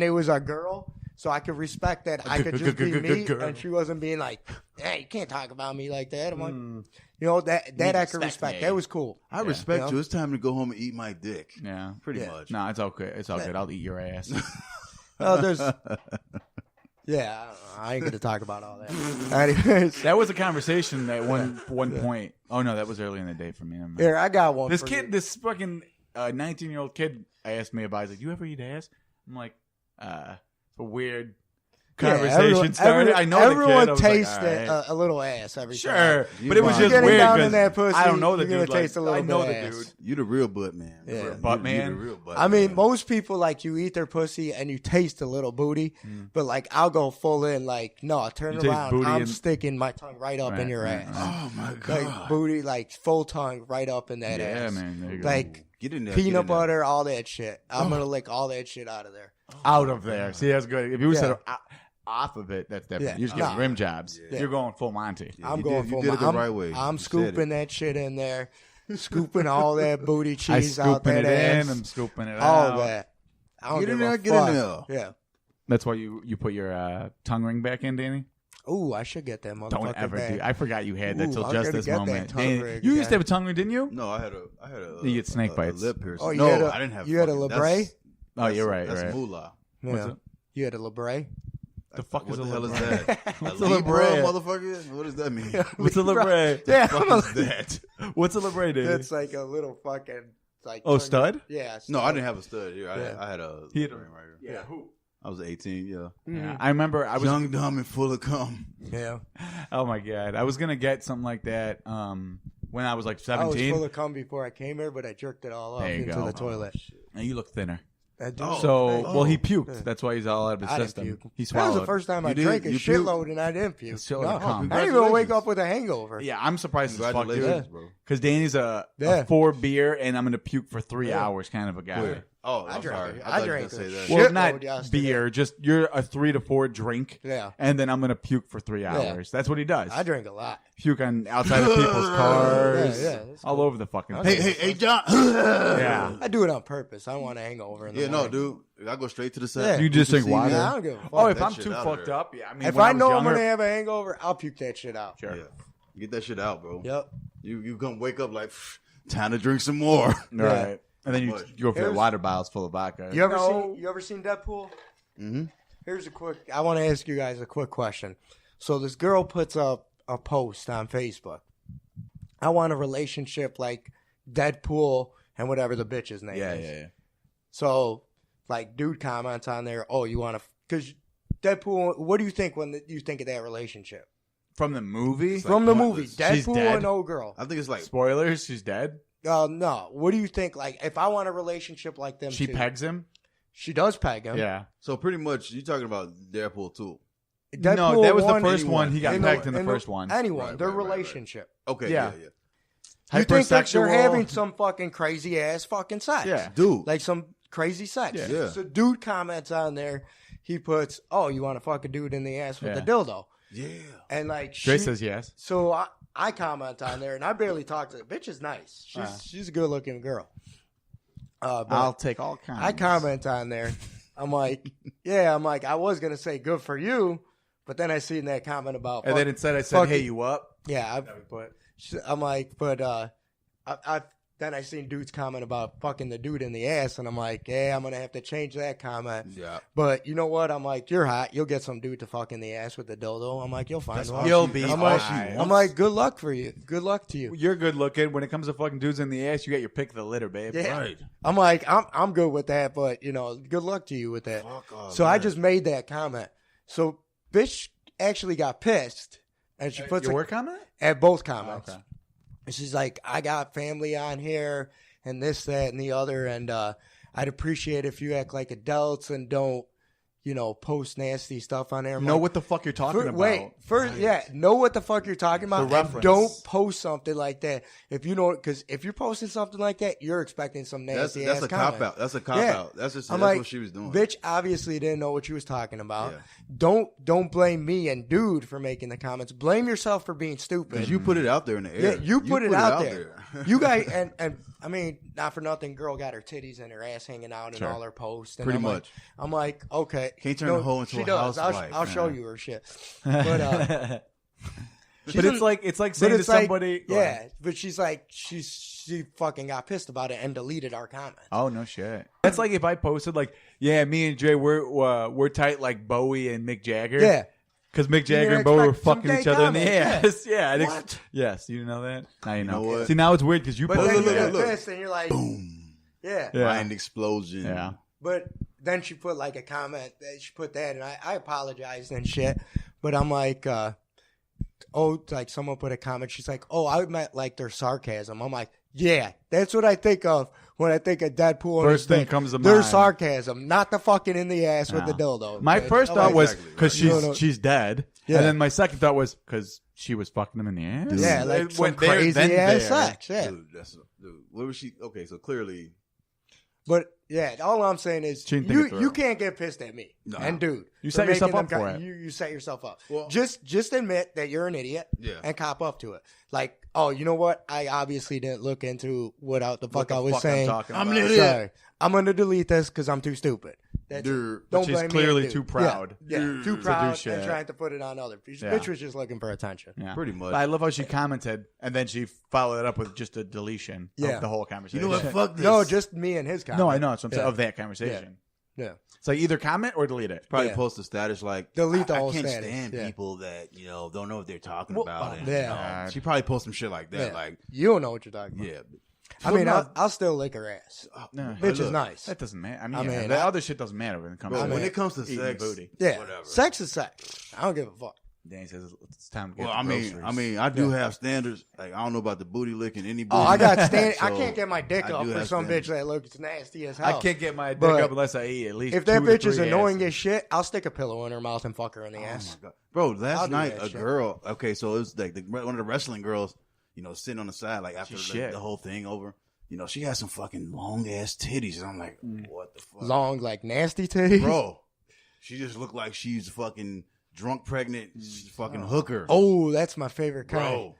it was a girl. So I could respect that I could just be me, and she wasn't being like, "Hey, you can't talk about me like that." I'm like, you know, that I could respect. That was cool. I respect you. It's time to go home and eat my dick. Yeah, pretty much. No, it's okay. It's all good. I'll eat your ass. Yeah, I ain't gonna talk about all that. Anyways, that was a conversation at one point. Oh no, that was early in the day for me. Here, I got one. This fucking 19-year-old kid asked me about. He's like, "You ever eat ass?" I'm like, a weird conversation started. I know everyone tastes a little ass every time. Sure, but it was just weird because I don't know the dude. Taste a little I know the ass. dude. You the real butt man. Yeah. Butt man. You the real butt I mean, most people like you eat their pussy and you taste a little booty, but like I'll go full in. Like no, turn around. I'm sticking my tongue right up in your ass. Oh my god, like booty, like full tongue right up in that ass. Yeah, man. There you go. Like get in there, peanut butter, all that shit. I'm gonna lick all that shit out of there. Out of there. See, that's good. If you said off of it, that's different. You're just getting rim jobs. Yeah. You're going full Monty. I'm going full Monty. You did it the right way. I'm scooping that shit in there, scooping all that booty cheese out that ass. I'm scooping it all out. That. I don't get in there, get in there. Yeah. That's why you put your tongue ring back in, Danny? Ooh, I should get that motherfucker Don't ever back. do. I forgot you had that Ooh, till I'm just gonna this get that moment. tongue Danny, ring you used to again. have a tongue ring, didn't you? No, I had a You get snake bites. A lip piercing. Oh, you no, had I didn't have. you had a fucking- labrae? that's- Oh, you're right. That's right. moolah. What's Yeah. it? You had a labrae? The fuck What is a the hell is labrae? that? What's a a Libra, labrae? motherfucker? What does that mean? What's a labrae? Yeah, What is that? What's a labrae, Danny? it's like a little fucking like. Oh, stud? Yeah. No, I didn't have a stud here. Yeah. I had a He had a- ring right here. Yeah, who? I was 18. Yeah. Yeah, I remember I was. Young, dumb, and full of cum. Yeah. Oh my god, I was gonna get something like that when I was like I was 17. full of cum before I came here, but I jerked it all off There you into go. the toilet. And you look thinner. I do. So, well, he Yeah. puked. That's why he's all out of his I didn't system. puke. He That was swallowed. the first time I You did? drank a You puked? shitload and I didn't puke. It's shitload No, of cum. I didn't even wake Congratulations. up with a hangover. Yeah, I'm surprised as fuck, Congratulations, dude. bro. Because Danny's a Yeah. 4 beer and I'm gonna puke for 3 Yeah. hours kind of a guy. Wait. Oh, I I'm drank sorry. it. I I thought you were drank gonna say it. that. Shit. Well, Shitload not yesterday. beer. Just you're a 3 to 4 drink. Yeah. And then I'm gonna puke for 3 hours. That's what he does. I drink a lot. Puke on outside of people's cars. Yeah, that's all over the fucking Okay. place. Hey, John. Yeah. I do it on purpose. I want a hangover in the Yeah, no, morning. dude. I go straight to the set. Yeah. You just drink see water. me? Yeah, I don't give a fuck. Oh, if that I'm shit too out of fucked there. up, yeah. I mean, If when I was know I'm younger, gonna have a hangover, I'll puke that shit out. Sure. Yeah. Get that shit out, bro. Yep. You come wake up like, time to drink some more. Right. And then you Much. go for the Here's- water bottles full of vodka. You ever seen Deadpool? Mm-hmm. Here's a quick. I want to ask you guys a quick question. So this girl puts up a post on Facebook. I want a relationship like Deadpool and whatever the bitch's name Yeah, is. yeah, yeah. So, like, dude comments on there. Oh, you want to? Because Deadpool. What do you think when you think of that relationship From the movie? like from the movie? pointless. She's Deadpool dead? and old girl. I think it's like, Spoilers, she's dead. No. What do you think? Like, if I want a relationship like them, She two, pegs him? She does peg him. Yeah. so pretty much you're talking about Deadpool 2. Deadpool No, that was the one- first one. He got in pegged in the first one. Anyone, Right, their right, right, right. relationship. Okay, Yeah. yeah. You think that they're Hypersexual. having some fucking crazy ass fucking sex? Yeah. Dude. Like some crazy sex. Yeah. Yeah. So dude comments on there. He puts, "Oh, you want to fuck a dude in the ass with Yeah. a dildo?" Yeah. And like, Dre she- says yes. so I comment on there, and I barely talk to the bitch. Is nice. She's a good looking girl. But I'll take all kinds. I comment on there. I'm like, yeah. I'm like, I was gonna say good for you, but then I seen that comment about. And fuck- then instead I said, fuck hey, it. you up? yeah. I'm like, but then I seen dudes comment about fucking the dude in the ass, and I'm like, yeah, I'm gonna have to change that comment. Yeah. But you know what? I'm like, you're hot. You'll get some dude to fuck in the ass with the dildo. I'm like, you'll find That's one. all You'll she- be that's I'm all like, she alright. I'm like, good luck for you. Good luck to you. You're good looking. When it comes to fucking dudes in the ass, you got your pick of the litter, babe. Yeah. Right. I'm like, I'm good with that, but you know, good luck to you with that. Fuck off, So I man. just made that comment. So bitch actually got pissed, and she puts Your a, work comment? at both comments. Okay. And she's like, I got family on here and this, that, and the other. And I'd appreciate if you act like adults and don't, you know, post nasty stuff on there. I'm Know like, what the fuck you're talking about. First, yeah, know what the fuck you're talking about. The And reference. don't post something like that. If you know, because if you're posting something like that, you're expecting some That's nasty that's ass a comment. cop out. That's a cop Yeah. out. That's just I'm that's like, what she was doing. Bitch obviously didn't know what she was talking about. Yeah. Don't blame me and dude for making the comments. Blame yourself for being stupid. Because you put it out there in the air. Yeah, you put it out there. You guys, and I mean, not for nothing, girl got her titties and her ass hanging out in Sure. all her posts. And Pretty I'm much. I'm like, okay. Can't turn the hoe into she a does. housewife, I'll show man. you her shit. But But it's like but saying to it's like, somebody. Go yeah. ahead. But she's like, she fucking got pissed about it and deleted our comments. Oh no shit. That's like if I posted like, yeah, me and Jay we're tight like Bowie and Mick Jagger. Yeah. Because Mick Jagger didn't and Bowie were expect some fucking gay each other in the comments, ass. Yeah. What? Yes. You know that? Now you know. know what? See, now it's weird because you But posted then you that. get pissed and you're like, Boom. yeah. Yeah. Mind explosion. Yeah. But then she put like a comment. She put that, and I apologized and shit. But I'm like, like someone put a comment. She's like, oh, I meant like their sarcasm. I'm like, yeah, that's what I think of when I think of Deadpool. and First his thing comes to their mind. sarcasm, not the fucking in the ass with the dildo. My Okay? first I'm thought like, was Exactly, because right. she's dead, Yeah. and then my second thought was because she was fucking him in the ass. yeah, like It some went there, crazy then ass there. sex. Yeah, Dude, what was she? Okay, so clearly. but yeah, all I'm saying is She didn't think it through. you can't get pissed at me. No. And dude, You for set yourself making up them for co- it. You set yourself up. Well- just admit that you're an idiot. Yeah. And cop up to it. Like, oh, you know what? I obviously didn't look into what the fuck I was I'm saying. talking I'm about. an idiot. Sorry. I'm gonna delete this because I'm too stupid. That's Dude, it. Don't she's blame me, clearly dude. too proud. Yeah, Dude. too To proud do shit. and trying to put it on others. Yeah. Bitch was just looking for attention. Yeah. Pretty much. But I love how she commented, and then she followed it up with just a deletion Yeah. of the whole You conversation. know what? Fuck this. No, just me and his comment. No, I know. It's what I'm saying, Yeah. of that conversation. Yeah. It's like either comment or delete it. Probably Yeah. post a status like, Delete the I whole can't status. stand Yeah. people that, don't know what they're talking Well, about. And, yeah. she probably post some shit like that. Yeah. Like, You don't know what you're talking about. yeah. I mean, Well, no. I'll still lick her ass. No. Bitch is look, nice. That doesn't matter. I I mean, mean, the I- other shit doesn't matter when it comes Bro, to when mean, it comes to eating sex, booty. Yeah. whatever. Sex is sex. I don't give a fuck. Danny says it's time to get Well, the I groceries. mean, I do have standards. Like, I don't know about the booty licking any booty. Oh, I got stand. I So, can't get my dick I up do for have some standards. bitch that looks nasty as I hell. can't get my dick But up unless I eat at least If that 2 to bitch is 3 annoying asses. as shit, I'll stick a pillow in her mouth and fuck her in the Oh ass. my God. Bro, I'll last do night that a shit. girl. Okay, so it was like one of the wrestling girls. Sitting on the side, like after Shit. the whole thing over. She had some fucking long ass titties, and I'm like, what the fuck, Long, like nasty titties. bro? She just looked like she's fucking drunk, pregnant, fucking hooker, Oh, that's my favorite kind. bro.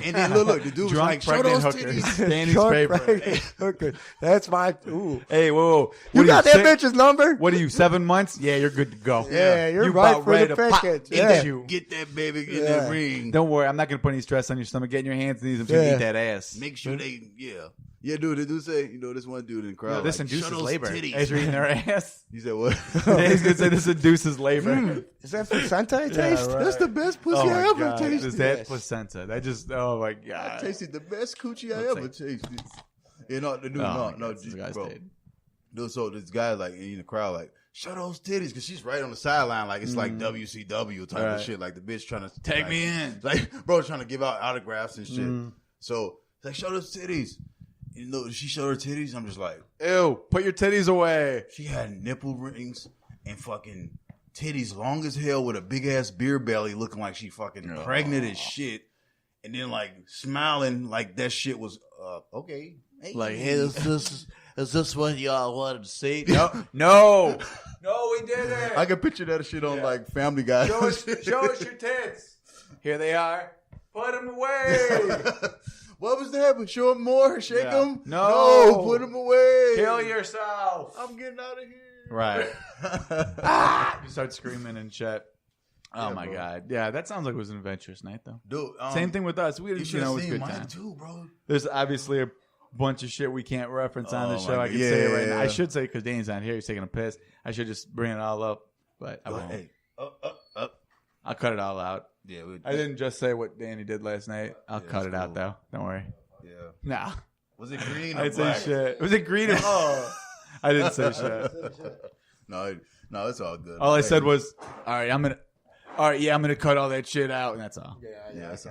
And then look, the dude was Drunk like, show pregnant those hookers. titties. Danny's Drunk favorite. pregnant hooker. That's my. Ooh. Hey, whoa. You What got are that six- bitch's number? What are you, 7 months? Yeah, you're good to go. Yeah, you're you right about for ready the to pop package. into Yeah. you. Get that baby in Yeah. that ring. Don't worry, I'm not going to put any stress on your stomach. Get in your hands and knees and Yeah. eat that ass. Make sure yeah, dude. They do say, this one dude in the crowd. This like, induces show those labor. titties. As you're eating their ass. You said what? He's going to say this induces labor. Is that placenta I taste? right. That's the best pussy Oh I my ever God. tasted. Is that Yes. placenta? That just, oh my I God. tasted the best coochie I Let's ever tasted. No, Oh my God, no, this guy's bro. dead. Dude, so this guy like in the crowd like, show those titties, because she's right on the sideline, like it's like WCW type Right. of shit, like the bitch trying to Take like, me in. like bro trying to give out autographs and shit. So it's like, show those titties. She showed her titties. I'm just like, Ew, put your titties away. she had nipple rings and fucking titties long as hell with a big ass beer belly, looking like she fucking pregnant as shit, and then like smiling like that shit was okay. Hey, Like, hey, is this what y'all wanted to see? No, we didn't. I can picture that shit on like Family Guy. Show us your tits. Here they are. Put them away. What was that? But show them more. Shake Yeah. them. No. Put them away. Kill yourself. I'm getting out of here. Right. You start screaming and shit. Oh Yeah, my bro. God. Yeah, that sounds like it was an adventurous night though. Dude, Same thing with us. We You you should know, have it was seen good mine time. too, bro. There's obviously a bunch of shit we can't reference on Oh the my show. I God. can say it right now. Yeah. I should say because Danny's not here. He's taking a piss. I should just bring it all up, but I won't. Hey, up. I'll cut it all out. Yeah, I didn't just say what Danny did last night. I'll Yeah, cut it's it out cool. though. Don't worry. Yeah. Nah. Was it green or I'd say black? shit. Was it green or I didn't say shit. No, it's all good. All I said was, all right, I'm gonna cut all that shit out, and that's all. Yeah, that's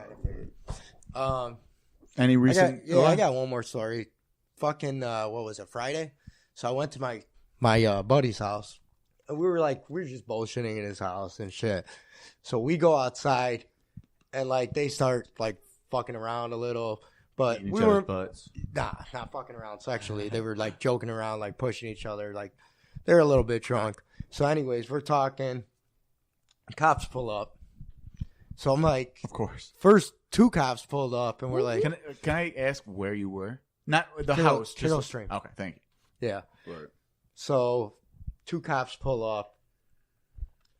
Any recent? I got one more story. Fucking, what was it, Friday? So I went to my buddy's house. And we were just bullshitting in his house and shit. So we go outside, and like they start like fucking around a little, but Eating we each other's weren't. butts. Nah, not fucking around sexually. They were like joking around, like pushing each other. Like they're a little bit drunk. So, anyways, we're talking. Cops pull up. So I'm like, Of course. first 2 cops pulled up, and we're like, Can I ask where you were? Not the Kiddo- house. Kiddo Just Stream. Okay, thank yeah. Right. So 2 cops pull up.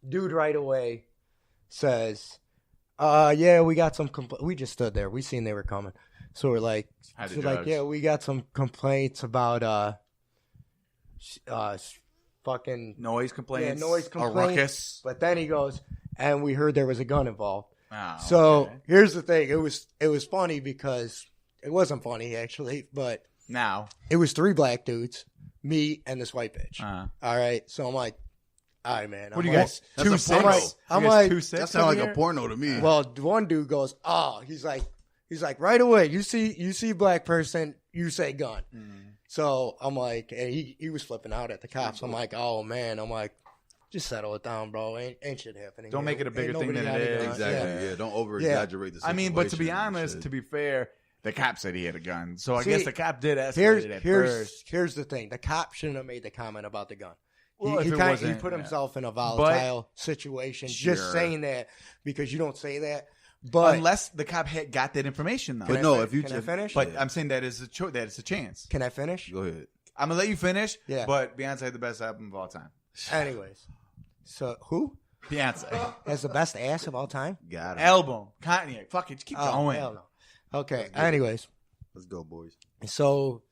Dude right away says, yeah, we got some we just stood there. We seen they were coming. So we're like, Hide the so like, drugs. yeah, we got some complaints about fucking you. Noise complaints. noise A complaints. ruckus. But then he goes, and we heard there was a gun involved. Oh, So okay. here's the thing. It was funny because it wasn't funny actually, but Now. it was 3 black dudes, me and this white bitch. Uh, All right. So I'm like, all right, man. what do you I'm guys? That's Two a six? porno. I'm You guys like- 2-6 That sounds over like a here? porno to me. Well, one dude goes, oh, he's like, right away, you see black person, you say gun. So I'm like, and he was flipping out at the cops. I'm like, oh man, I'm like, just settle it down, bro. Ain't shit happening. Don't make it a Ain't bigger thing nobody than got it a is. gun. exactly. Yeah. Don't over exaggerate the I situation. mean, but to be and honest, shit. to be fair, the cop said he had a gun. So I See, guess the cop did escalate it at first. Here's the thing. The cop shouldn't have made the comment about the gun. Well, if he it kinda- wasn't, he put yeah. himself in a volatile situation Sure. just saying that because you don't say that. But Unless the cop had got that information, though. But no, if you can I just finish? But I'm saying that is that it's a chance. Can I finish? go ahead. I'm gonna let you finish. Yeah. But Beyonce had the best album of all time. Anyways, so who Beyonce. has the best ass of all time? Got it. Album. Kanye. Fuck it. Just keep going. Hell no. Okay. Anyways, Let's go, boys. so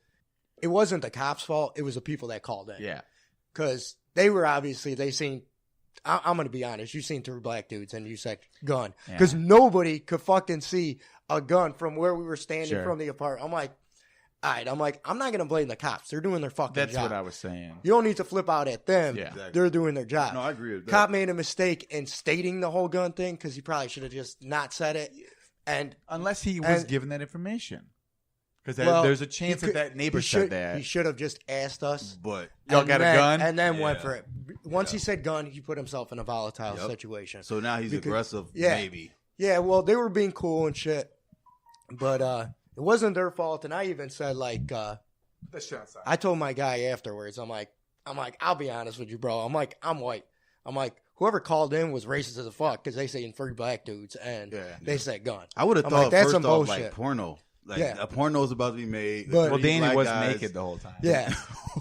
it wasn't the cops' fault. It was the people that called in. Yeah. Because they were obviously, they seen, I'm going to be honest, you seen 3 black dudes and you said gun. Yeah. Because nobody could fucking see a gun from where we were standing Sure. from the apartment. I'm like, all right, I'm not going to blame the cops. They're doing their fucking That's job. what I was saying. You don't need to flip out at them. Yeah. Exactly. They're doing their job. No, I agree with that. Cop made a mistake in stating the whole gun thing because he probably should have just not said it. And Unless he was And- given that information. Because well, there's a chance he could- that neighbor he said should- that. He should have just asked us. But Y'all and got a then- gun? And then went Yeah. for it. Once he said gun, he put himself in a volatile Yep. situation. so now he's Because- aggressive. yeah. Maybe. Yeah, well, they were being cool and shit. But it wasn't their fault. And I even said, like, Let's shut outside. I told my guy afterwards, I'm like, I'll be honest with you, bro. I'm like, I'm white. I'm like, whoever called in was racist as a fuck because they saying 3 black dudes and Yeah. they said gun. I would have I'm thought like, that's first some off bullshit. like porno. Like Yeah. a porno's about to be made. But- Well, Three Danny black was guys. naked the whole time. Yeah.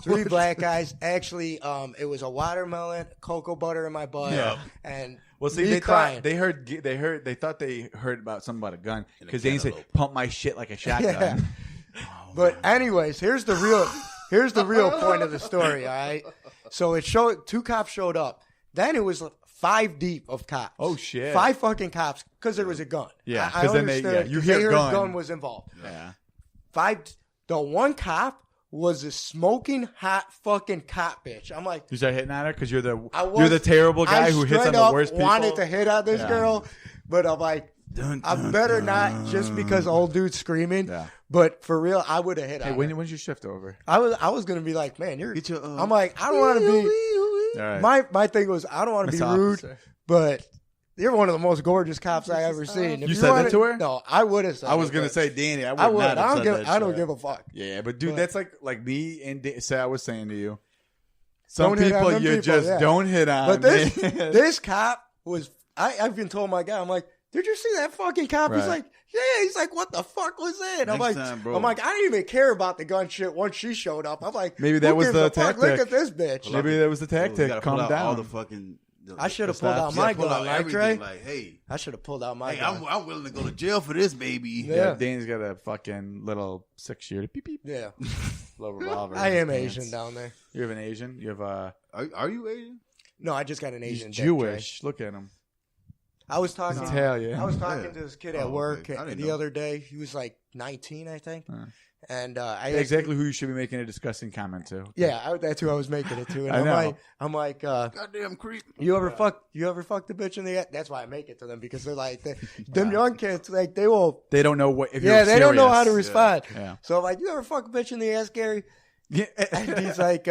3 black guys. Actually, it was a watermelon, cocoa butter in my butt, Yeah. and Well, see, me they crying. thought they thought they heard about something about a gun And a because Danny said, cantaloupe. "Pump my shit like a shotgun." Yeah. But anyways, here's the real point of the story. All right. So it showed 2 cops showed up. Then it was 5 deep of cops. Oh, shit. 5 fucking cops because there was a gun. Yeah, I 'cause then they- understood, yeah, you 'cause hear they heard gun. was involved. Yeah. 5. The one cop was a smoking hot fucking cop bitch. I'm like, You start hitting on her because you're I was, you're the terrible guy I who hits on straight the up worst people. wanted to hit on this Yeah. girl, but I'm like, Dun, I dun, better dun. not just because old dude's screaming. Yeah. But for real, I would have hit Hey, on her. when's your shift over? I was gonna be like, man, you're. Get your, I'm like, I don't want to be. All right. My thing was, I don't want to Miss be rude, Officer. but you're one of the most gorgeous cops I ever seen. If You said that wanted- to her? No, I would have said. I was it, gonna but say Danny. I would I would. not have said that I don't shit. give a fuck. Yeah, but dude, But- that's like me and say I was saying to you. Some Don't hit on people them you people, just yeah. don't hit on. But this man. this cop was. I've been told my guy. I'm like, did you see that fucking cop? He's Right. like, yeah. He's like, what the fuck was that? I'm Next like, time, bro. I'm like, I didn't even care about the gun shit once she showed up. I'm like, Maybe that who was gives the a fuck? Look tactic. at this bitch. Maybe that was the You tactic. gotta Calm pull out down. all the fucking. I should have the pulled out stops. my Yeah, pull gun, out right, everything. Trey? Like, hey, I should have pulled out my hey, gun. I'm willing to go to jail for this, baby. Yeah. Yeah, Danny's got a fucking little 6-shooter. Beep beep. Yeah, Little revolver. I in his am pants. Asian down there. You have an Asian. You have a. Are you Asian? No, I just got an He's Asian. dick, Trey. Jewish. Look at him. I was He's talking. Italian. I was talking Yeah. to this kid Oh, at okay. work I didn't the know. other day. He was like 19, I think, and I Exactly who you should be making a disgusting comment to. Yeah, that's who I was making it to. And I I'm know. like, Goddamn creep. you ever fuck the bitch in the ass? That's why I make it to them because they're like, them young kids, like they will. They don't know what. If Yeah, you're they don't know how to serious. respond. Yeah. So I'm like, you ever fuck a bitch in the ass, Gary? Yeah. And he's like,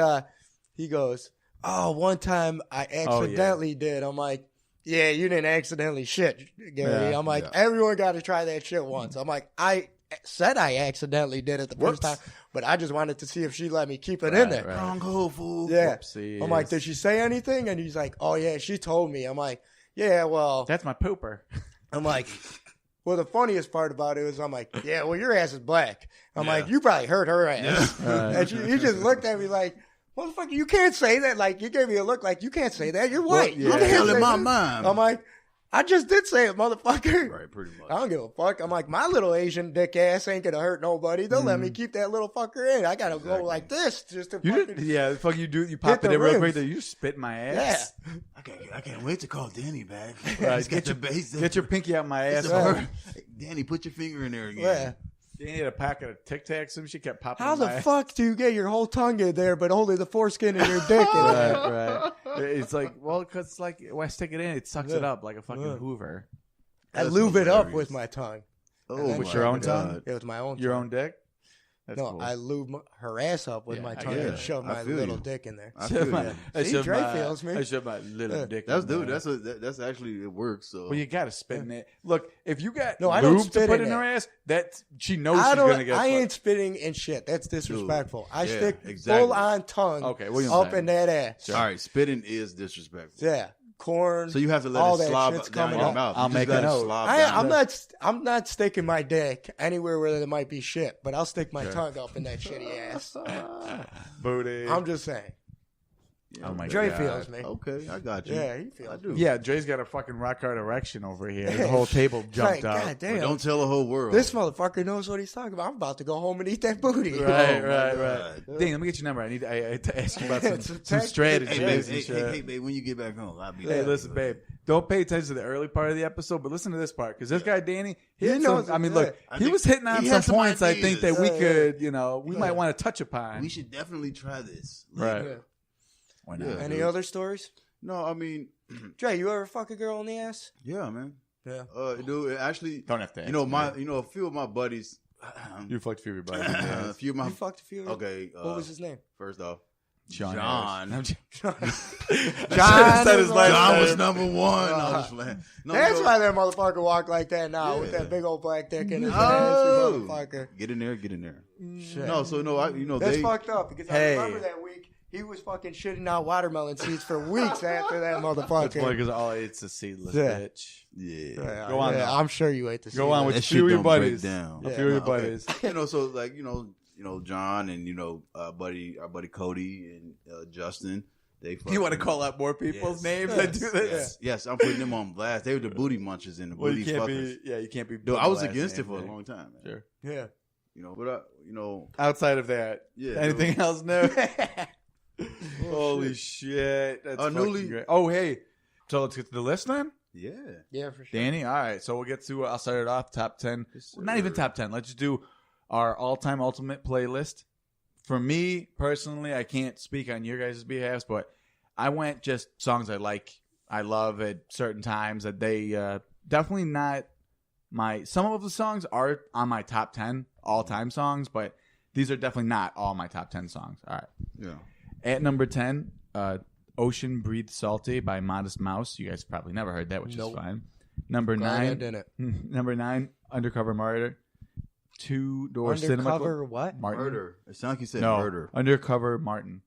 he goes, oh, one time I accidentally did. I'm like, yeah, you didn't accidentally shit, Gary. Yeah, I'm like, yeah. everyone got to try that shit once. I'm like, I said I accidentally did it the first time, but I just wanted to see if she let me keep it in there. right. Wrong hole, fool. Yeah. Whoopsies. I'm like, did she say anything? And he's like, oh, yeah, she told me. I'm like, yeah, well, That's my pooper. I'm like, well, the funniest part about it was I'm like, yeah, well, your ass is black. I'm Yeah. like, you probably hurt her ass. Right. And he just looked at me like, motherfucker, you can't say that. Like, you gave me a look like, you can't say that. You're white. yeah. You What the can't hell say in my that. mind? I'm like, I just did say it, motherfucker. Right, pretty much. I don't give a fuck. I'm like, my little Asian dick ass ain't gonna hurt nobody. They'll let me keep that little fucker in. I gotta go Exactly. like this just to You fucking. did, yeah, the fuck you do. You pop the it in real rims. quick. Then you just spit in my Yeah. ass. I can't wait to call Danny back. Right, He's got get your the base. Get your pinky out my ass. Yeah. Danny, put your finger in there again. Yeah. Danny had a packet of Tic Tacs. Some shit kept popping. How in the my ass. fuck do you get your whole tongue in there, but only the foreskin of your dick in there? Right, right. It's like, well, because like when I stick it in, it sucks it Yeah. up like a fucking Yeah. Hoover. I That's lube it up hilarious. with my tongue. Oh, With my your own God. tongue? It was my own. Your tongue. own dick. That's No, cool. I lube her ass up with Yeah, my I tongue get and it. shove I my feel little you. dick in there. I Shove feel my- you. I See, shove Dre my- feels me. I shove my little Yeah. dick. That's in dude. there. That's actually it works. So Well, you got to spit in it. Look, if you got No, I don't lube to spit put in in her it. ass, that she knows I she's don't. gonna get. I ain't fucked. spitting in shit. That's disrespectful. I Yeah, stick exactly. full on tongue. Okay, what you up saying? in that ass. all right. Spitting is disrespectful. Yeah, corn. So you have to let all it that slob shit's down coming your up. mouth. I'll You just make a let it note. slob down. I'm not sticking my dick anywhere where there might be shit, but I'll stick my tongue up in that shitty ass. Booty. I'm just saying. Yeah, Oh my Dre God. feels me. Okay, I got you. Yeah, he feels. I do. Yeah, Dre's got a fucking rock hard erection over here. The whole table jumped Like, up. God damn. But don't tell the whole world. This motherfucker knows what he's talking about. I'm about to go home and eat that booty. Right, Oh, my right. God. Dang, let me get your number. I need to ask you about It's some a text. strategies. Hey, babe, and shit. hey, babe, when you get back home, I'll be Hey, there. listen, babe. Don't pay attention to the early part of the episode, but listen to this part because this guy Danny, he He had knows some, I it, mean, yeah. look, I he think was hitting on he some had some points. I think that ideas. we Yeah, could, we Yeah. might want to touch upon. We should definitely try this. Right? Yeah. Why not? Yeah. Any dude. other stories? No, I mean, Dre, you ever fuck a girl in the ass? yeah, man. Yeah. Dude, actually, Don't have to. a few of my buddies. You fucked a few of your buddies. A few of my. You fucked a few. Okay. What was his name? First off, John. John. Harris. John. John said his last John name. was number one. I was playing. No, That's yo, why that motherfucker walk like that now with Yeah. that big old black dick in his ass. Oh, you motherfucker. get in there, get in there. Shit. No, so no, That's they. fucked up because Hey. I remember that week he was fucking shitting out watermelon seeds for weeks after that That's funny motherfucker. because all it's a seedless Yeah. bitch. Yeah. Yeah, Go on, yeah, though. I'm sure you ate the Go on with That a shit few of your don't break buddies. down. A Yeah. few of your No, okay. buddies. So like John and our buddy Cody and Justin. They You want to fucking- call out more people's Yes. names Yes. that do this? Yes, I'm putting them on blast. They were the booty munchers and the Well, booty you can't fuckers. be. Yeah, you can't be. Dude, I was last against name it for a thing. long time, man. Sure. Yeah. But Outside of that, yeah. anything else new? Holy shit. shit! That's Newly- fucking great. Oh, hey. So let's get to the list then, Yeah. Yeah, for sure. Danny. All right, so we'll get to. I'll start it off. Top 10. Yes, Not even sir. top 10. Let's just do our all-time ultimate playlist. For me personally, I can't speak on your guys' behalf, but I went just songs I love at certain times. That they definitely not my. Some of the songs are on my top 10 all-time songs, but these are definitely not all my top 10 songs. All right. Yeah. At number 10, Ocean Breathe Salty by Modest Mouse. You guys probably never heard that, which Nope. is fine. Number Glad I 9. didn't. Number 9, Undercover Martyr. Two-door cinema club. Undercover what? Martin. Murder. It sounds like you said No, murder. Undercover Martin.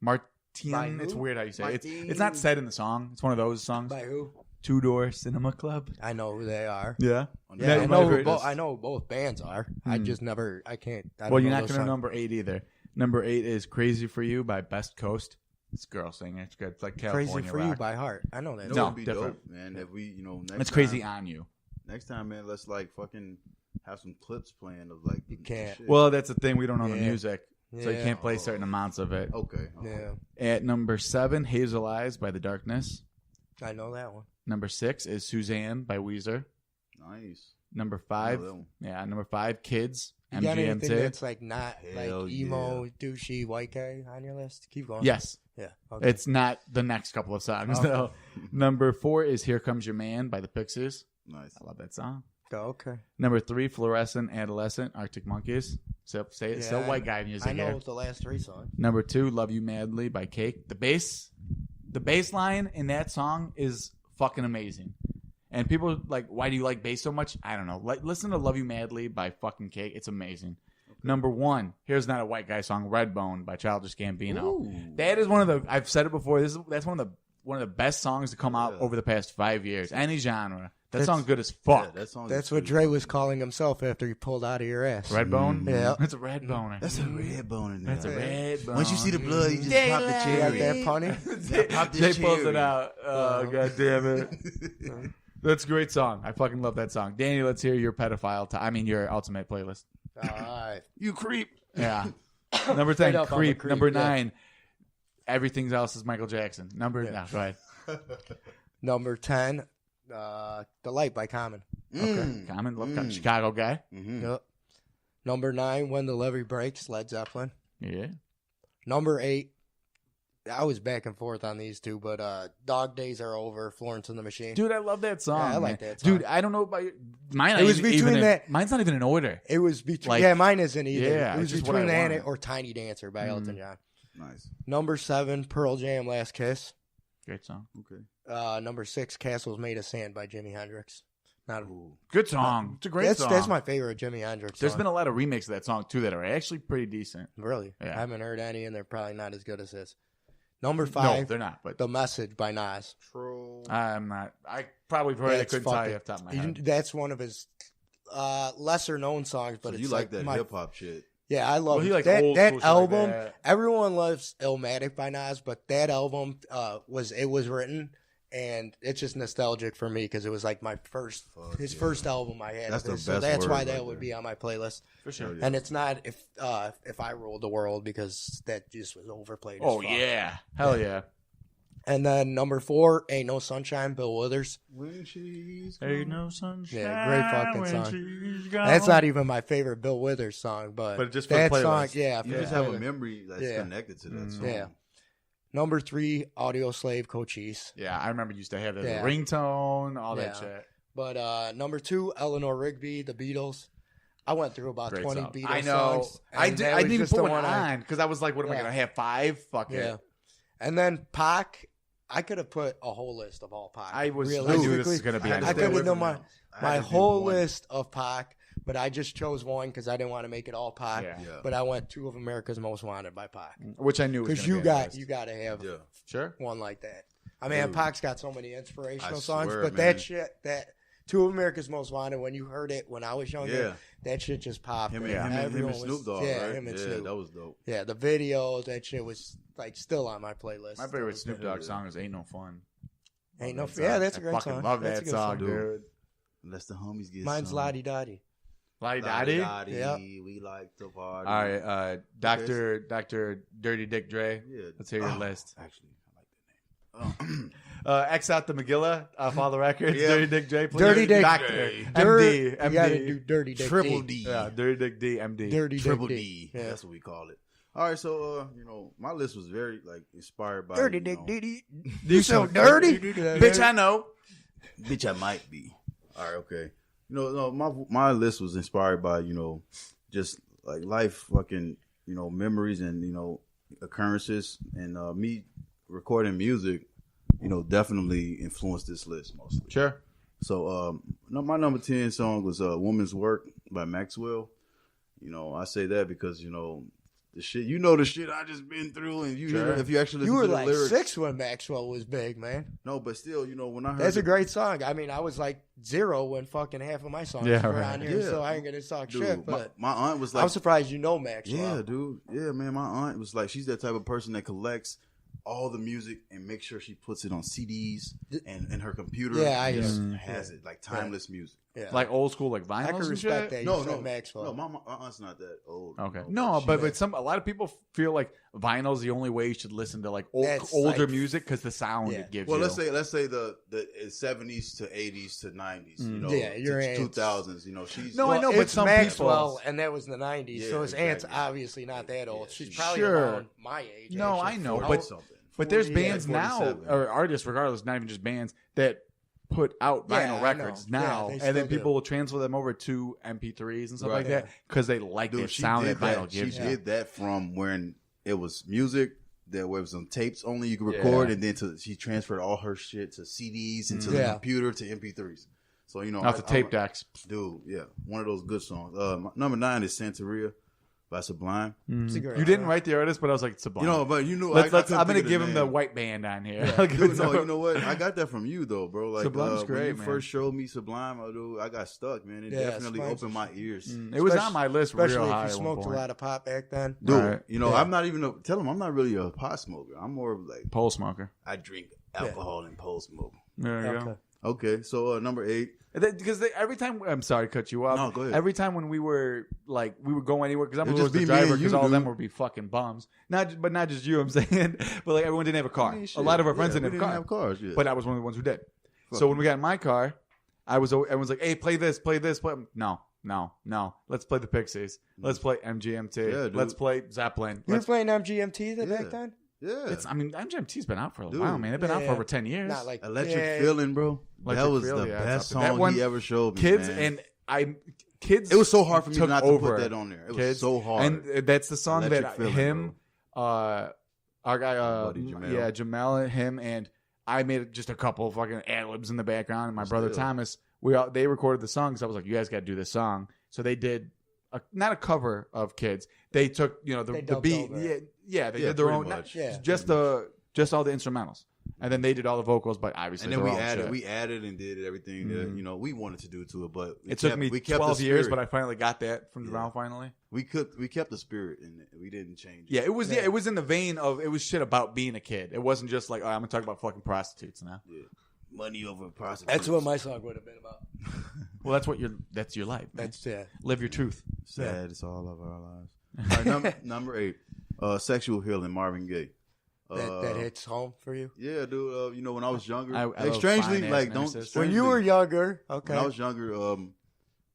By Martin. who? It's weird how you say it. Martin. It's not said in the song. It's one of those songs. By who? Two-door cinema club. I know who they are. Yeah. Yeah, you I might know have who heard both. this. I know who both bands are. I just never. I can't. I don't Well, you're know not those going to songs. number 8 either. Number 8 is Crazy for You by Best Coast. It's a girl singing. It's good. It's like California Crazy for You rock. by heart. I know that. You know No, what'd be different. dope, man. If we, next It's Crazy time, on You. Next time, man, let's like fucking have some clips playing of like. You can't. shit. Well, that's the thing. We don't own the Yeah. music, so you Yeah. can't play certain amounts of it. Okay. Yeah, At number 7, Hazel Eyes by The Darkness. I know that one. Number 6 is Suzanne by Weezer. Nice. Number I 5, know that one. yeah, number 5, Kids, You got anything MGMT. that's like not Hell like emo, douchey, white guy on your list? Keep going. Yes, Yeah. Okay. it's not the next couple of songs Okay. though. Number 4 is Here Comes Your Man by the Pixies. Nice. I love that song. Oh, okay. Number 3, Fluorescent Adolescent, Arctic Monkeys. Still Yeah, white guy music I know here. the last 3 songs. Number 2, Love You Madly by Cake. The bass line in that song is fucking amazing. And people are like, why do you like bass so much? I don't know. Like, listen to Love You Madly by fucking Cake. It's amazing. Number 1, here's not a white guy song, Redbone by Childish Gambino. Ooh. That is one of the, I've said it before, that's one of the best songs to come out Yeah. over the past 5 years. Any genre. That That's- song's good as Yeah, fuck. that song. That's is what pretty Dre cool. was calling himself after he pulled out of your ass. Redbone? Yeah. It's a red boner. That's a red bone in there. That's a red bone. Once you see the blood, you just pop the You got cherry. that punny? Yeah, pop this Jay pulls cherry. it out. Oh, god damn it. That's a great song. I fucking love that song. Danny, let's hear your your ultimate playlist. All right. You creep. Yeah. Number 10, Straight up, I'm a Creep. creep, Number yeah. 9, everything else is Michael Jackson. No, go ahead. Number 10, The Light by Common. Okay. Common, love Common. Chicago guy. Mm-hmm. Yep. Number 9, When the Levee Breaks, Led Zeppelin. Yeah. Number 8, I was back and forth on these two, but Dog Days Are Over, Florence and the Machine. Dude, I love that song. Yeah, I like man. that song. Dude, I don't know about your, mine. It was even between in- that- Mine's not even in order. It was between, Like- yeah, mine isn't either. Yeah, it was it's just what between I that wanted. or Tiny Dancer by Elton John. Nice. Number 7, Pearl Jam, Last Kiss. Great song. Okay. Number 6, Castles Made of Sand by Jimi Hendrix. Not Good song. It's a great song. That's my favorite Jimi Hendrix There's song. been a lot of remakes of that song too that are actually pretty decent. Really? Yeah. I haven't heard any, and they're probably not as good as this. Number No, 5, they're not. But The Message by Nas. Troll. I'm not. I probably heard it. I That's couldn't tell fucking- you off the top of my head. That's one of his lesser known songs, but So it's you like that my, hip hop shit? Yeah, I love Well, he like that. old That school shit album. like that. Everyone loves Illmatic by Nas, but that album was written, and it's just nostalgic for me because it was like my first album I had. That's the So best that's word why right that would there. be on my playlist. For sure. Yeah. And it's not if I Ruled the World because that just was overplayed. Oh as fuck. yeah, hell yeah. And then number 4, Ain't No Sunshine, Bill Withers. When she's Ain't no sunshine. Yeah, great fucking when song. she's gone. That's not even my favorite Bill Withers song, but just for the that playlist. song, yeah. You for just the have a playlist. memory that's Yeah. connected to that Mm. song. Yeah. Number 3, Audio Slave, Cochise. Yeah, I remember you used to have that Yeah. ringtone, all that Yeah. shit. But number 2, Eleanor Rigby, The Beatles. I went through about Great 20 song. Beatles I know. songs. I and did. that I was didn't even just put the one I- on because I was like, "What am I Yeah. gonna have 5? Fuck Yeah. it." And then Pac, I could have put a whole list of all Pac. I knew this Realistically, was gonna be. I on had to I stay there. could away have done from my, them. I had my to do whole one. list of Pac, but I just chose one because I didn't want to make it all Pac. Yeah. Yeah. But I went 2 of America's Most Wanted by Pac. Which I knew was Because gonna you be on the got list. you got to have Yeah. Sure. one like that. I mean, Dude. Pac's got so many inspirational I songs, swear, but man. that shit, that 2 of America's Most Wanted, when you heard it when I was younger, Yeah. that shit just popped. Him man. and, him, and, him Everyone and was- Snoop Dogg, yeah, right? him and yeah, Snoop. that was dope. Yeah, the videos, that shit was like still on my playlist. My That favorite was Snoop good. Dogg song is "Ain't No Fun." Ain't Love no, that yeah, song. that's a I great fucking song. love That's that a good song, song. dude. Unless the homies get Mine's some. Lottie Dottie. Like Lottie Daddy. Yep. We like to party. All right, Dr. Dirty Dick Dre. Yeah. Let's hear your list. Actually, I like that name. X out the Megillah off all the records. Yeah. Dirty Dick Dre. Please. Dirty Dick Doctor. Dre. MD. You gotta MD. do Dirty Dick Triple D. D. Yeah, Dirty Dick D. MD. Dirty Triple Dick D. Yeah. That's what we call it. All right, so my list was very inspired by Dirty you Dick know, D. You so dirty, Bitch, I know. Bitch, I might be. All right, okay. No, my list was inspired by just like life, fucking memories and occurrences, and me recording music, definitely influenced this list mostly. Sure. So, my number 10 song was "Woman's Work" by Maxwell. I say that because the shit, the shit I just been through, and Sure. if you actually listen You were to the like lyrics, 6 when Maxwell was big, man. no, but still, when I heard That's a the- great song. I mean, I was like 0 when fucking half of my songs Yeah, were right. on here, Yeah. so I ain't gonna talk dude, shit. But my aunt was like, I'm surprised you know Maxwell. yeah, dude, yeah, man, my aunt was like, she's that type of person that collects all the music and makes sure she puts it on CDs and her computer. Yeah, I just know. has it like timeless music. Yeah. Like old school, like I vinyls can and respect shit? that. You No, said no, Maxwell. no, my aunt's not that old. Okay. you No, she- but a lot of people feel like vinyl's the only way you should listen to like That's older like- music because the sound Yeah. it gives Well, you. let's say the 70s to 80s to 90s, Yeah, your to aunt's- 2000s, she's No, I know, but it's some Maxwell, people- and that was in the 90s, Yeah, so his aunt's exactly. obviously not that old. Yeah, She's she's- probably Sure. around my age. No, actually. I know, 40 but- something. But there's 40, bands now, 47. or artists, regardless, not even just bands, that put out Yeah, vinyl I records know. Yeah, now, they and still then do. people will transfer them over to MP3s and stuff like Right. that because they like Dude, the she sound did that vinyl that. She gives you. did that from when it was music. There was some tapes only you could record, Yeah. and then she transferred all her shit to CDs and to Yeah. the computer to MP3s. So Off the tape decks. dude. Yeah, one of those good songs. My, number 9 is Santeria by Sublime. It's a great You didn't song. wait the artist, but I was like, Sublime. But you knew. let's, I I'm couldn't gonna think of give the him the name. white band on here. Dude, no, you know what? I got that from you though, bro. Like Sublime's when great, you man. first showed me Sublime, I got stuck, man. It Yeah, definitely Sublime's- opened my ears. It was on my list Especially real if high you at one smoked a point. lot of pot back then. Dude, Right. yeah. Yeah. I'm not even tell him I'm not really a pot smoker. I'm more of like Pole smoker. I drink alcohol and pole smoke. There you Okay. go. Okay, so number 8. Because every time, I'm sorry to cut you off. No, go ahead. Every time when we would go anywhere, because I'm It'd a just the be me driver, and you, because all of them dude. would be fucking bums. Not just you, I'm saying, but like everyone didn't have a car. I mean, A shit. lot of our friends Yeah, didn't we have a car. have cars. Yeah. But I was one of the ones who did. Fuck So when you. we got in my car, everyone's like, "Hey, play this, play this, play." No. Let's play the Pixies. Let's play MGMT. Yeah, dude. Let's play Zeppelin. You were Let's, playing MGMT Yeah. back then? yeah, MGMT's been out for a Dude. while, man. They've been out for Yeah. over 10 years. Not like Electric yeah, Feeling, bro. Electric that was Feel, the yeah, best it's up there. That song one- he ever showed me. Kids man. Kids. It was so hard for me took not to over put that on there. It was Kids. so hard. And that's the song Electric that Feeling, him, our guy, buddy Jamel. Jamel, him, and I made just a couple fucking ad libs in the background. And my brother Still. Thomas, they recorded the song. So I was like, you guys got to do this song. So they did not a cover of Kids. They took They the dubbed beat. over it. Yeah, they Yeah, did their pretty own. much. Yeah. Just all the instrumentals. And then they did all the vocals, but obviously And then they're we added and did everything that we wanted to do to it. But it took me 12 years, but I finally got that from Val finally. We kept the spirit in it. We didn't change it. Yeah, it was it was in the vein of, it was shit about being a kid. It wasn't just like, I'm gonna talk about fucking prostitutes now. Yeah. Money over prostitutes. That's what my song would have been about. Well, that's your life. Man. That's Live your truth. Sad. It's all of our lives. All right, number 8. Sexual Healing, Marvin Gaye. That hits home for you. Yeah, dude. When I was younger, I love strangely, Fine like Ass don't. Narcissist. When Strangely, you were younger, okay. When I was younger,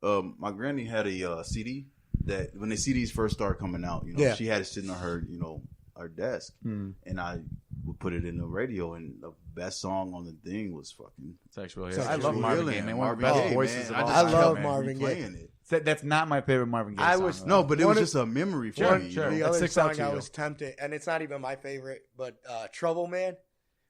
my granny had a CD that when the CDs first started coming out, she had it sitting on her, her desk, and I would put it in the radio, and the best song on the thing was fucking Sexual Sexual Healing. I love Marvin Gaye, man. One of the best Gaye, voices man. of all I time. love man. Marvin Gaye. Playing it. That's not my favorite Marvin Gaye I song. was- though. No, but it was One- just a memory for Sure, me. sure. The That other sticks out song to I you. was tempted, and it's not even my favorite, but Trouble Man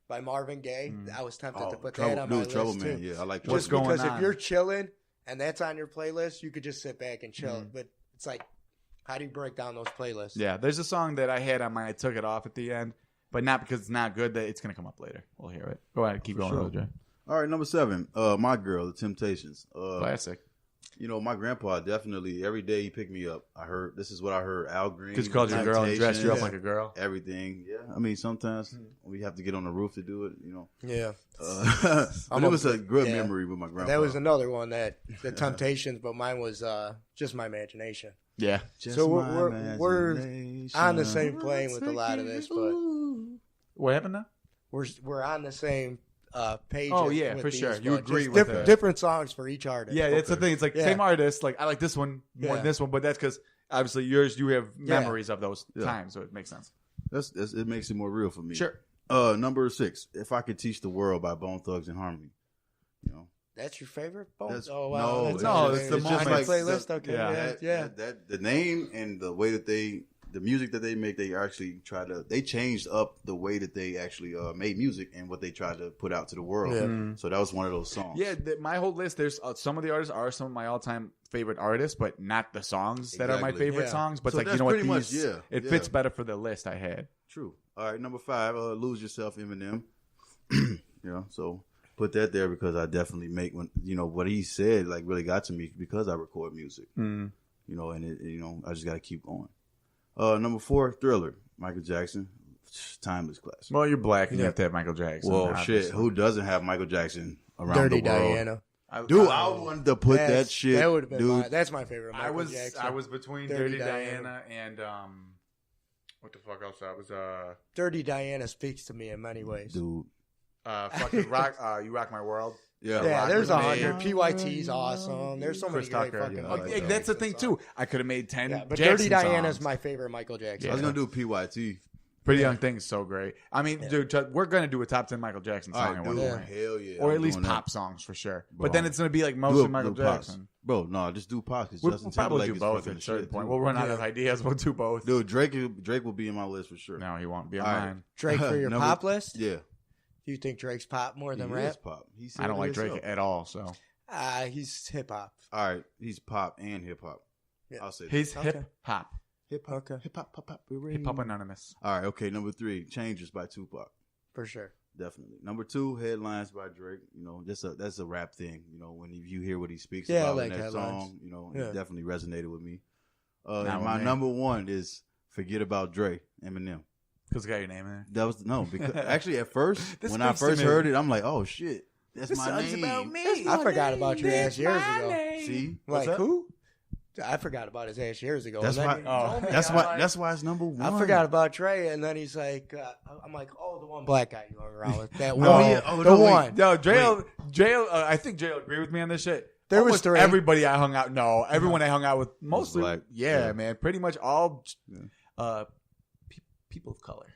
by Marvin Gaye. I was tempted to put that on my Trouble list Man. too. Yeah, I like What's Trouble going Because on? if you're chilling and that's on your playlist, you could just sit back and chill. But it's like, how do you break down those playlists? Yeah, there's a song that I had on mine. I took it off at the end, but not because it's not good. That it's gonna come up later. We'll hear it. Go ahead, keep going, sure. Jay. All right, number 7. My Girl, The Temptations. Classic. My grandpa definitely every day he picked me up. This is what I heard. Al Green. Because you called your girl and dressed you up like a girl. Everything. Yeah. I mean, sometimes we have to get on the roof to do it. Yeah. But it was a good memory with my grandpa. That was another one that the Temptations, but mine was just my imagination. Yeah. Just So my we're imagination. on the same plane with a lot of this, but What happened now? we're on the same page. Oh, yeah, with for these, sure. You but agree just with that. different songs for each artist. Yeah, that's the thing. It's like Yeah. same artist. Like I like this one more than Yeah. this one, but that's because obviously you have Yeah. memories of those Yeah. times, so it makes sense. It makes it more real for me. Sure. Number 6. If I Could Teach the World by Bone Thugs and Harmony. That's your favorite? That's- Oh no, wow! it's your the favorite. most- my like playlist. the- Okay, yeah. yeah. That the name and the way that the music that they make, they actually they changed up the way that they actually made music and what they tried to put out to the world. Yeah. So that was one of those songs. Yeah, my whole list. There's some of the artists are some of my all-time favorite artists, but not the songs that are my Exactly. favorite Yeah. songs. But So it's like that's what pretty much, these, yeah, it yeah. fits better for the list I had. True. All right, number 5, Lose Yourself, Eminem. So put that there because I definitely make what he said like really got to me because I record music. And I just got to keep going. Number 4, Thriller, Michael Jackson, timeless classic. Well, you're black and you have to have Michael Jackson. Well, obviously. shit, who doesn't have Michael Jackson around Dirty the world? Diana. Dude, I wanted to put that That's- shit. That would have been dude. that's my favorite. I Michael was Jackson. I was between Dirty Dirty Diana and what the fuck else? I was Dirty Diana speaks to me in many ways. Dude. fucking rock. You Rock My World. Yeah, Yeah, Rock there's with 100. Me. PYT's awesome. There's so many Chris great Tucker. fucking. Yeah, I Michael like that. That's the Jackson thing songs. too. I could have made 10. Yeah, but Jackson Dirty Diana's songs. my favorite Michael Jackson. I was going to do PYT. Pretty Young Thing is so great. I mean, dude, we're gonna do a top 10 Michael Jackson All song right, at one dude. point, Hell yeah. or I'm at least doing pop that. songs for sure. Bro. But then it's gonna be like Do mostly it, Michael do Pops. Jackson. Bro, no, just do Pops. 'cause We'll Justin probably Timberlake do is both fucking at a certain shit, point. dude. We'll run out of ideas. We'll do both. Dude, Drake will be in my list for sure. No, he won't be on All right. mine. Drake for your Number- pop list? Yeah. Do you think Drake's pop more than He rap? is pop. He said I don't it like Drake himself. at all. So He's hip hop. All right, he's pop and hip hop. Yeah. I'll say he's Okay. hip hop, hip hop. Okay. Hip hop, pop, pop, hip hop anonymous. All right, okay. Number 3, Changes by Tupac. For sure. Definitely. Number 2, Headlines by Drake. That's a rap thing. When you hear what he speaks Yeah, I about like in that Headlines. song, Yeah. it definitely resonated with me. Not And with my me. number 1 is Forget About Dre, Eminem. Because got your name in there. That was because actually at first This when I speaks to first me. heard it, I'm like, oh shit, that's This my song's name. about me. I forgot about your ass years ago. See, What's Like that? who? I forgot about his ass years ago. that's And why. then you told me, that's I'm why. like- That's why it's number 1. I forgot about Trey, and then he's like, I'm like, oh, the one black guy you hung around with. That No, one. yeah. Oh, the no, wait. one. Yo, Jail. I think Jail agreed with me on this shit. There was Almost 3. everybody I hung out. No, everyone I hung out with mostly. black. Yeah, Yeah. man. Pretty much all Yeah. people of color.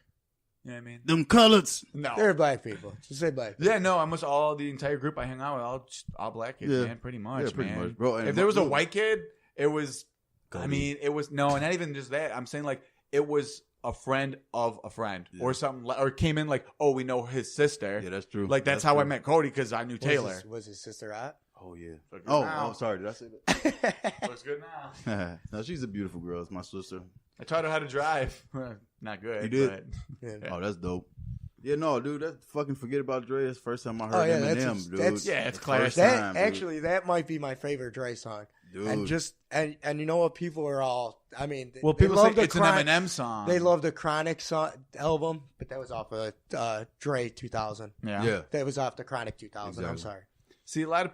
You know what I mean? Them colors. No. They're black people. Just say black people. Yeah, no, almost all the entire group I hung out with, all black kids, Yeah. man. Pretty much, Yeah, pretty man. much, bro. And If there was a look, white kid, it was. I Cody. mean, it was no, not even just that. I'm saying like it was a friend of a friend Yeah. or something, or came in like, oh, we know his sister. Yeah, that's true. Like that's how I true. met Cody because I knew Taylor. Was his sister hot? Oh yeah. Look Oh, now. I'm sorry. Did I say that? Looks good now. No, she's a beautiful girl. It's my sister. I taught her how to drive. Not good. You did? Yeah. Oh, that's dope. Yeah, no, dude, that fucking forget about Dre. That's the first time I heard Eminem, dude. it's classic. That might be my favorite Dre song. Dude. And you know what? People are all. I mean, Well, they people say love it's an Eminem song. They love the Chronic song album, but that was off of Dre 2000. Yeah. That was off the Chronic 2000. Exactly. I'm sorry. See, a lot of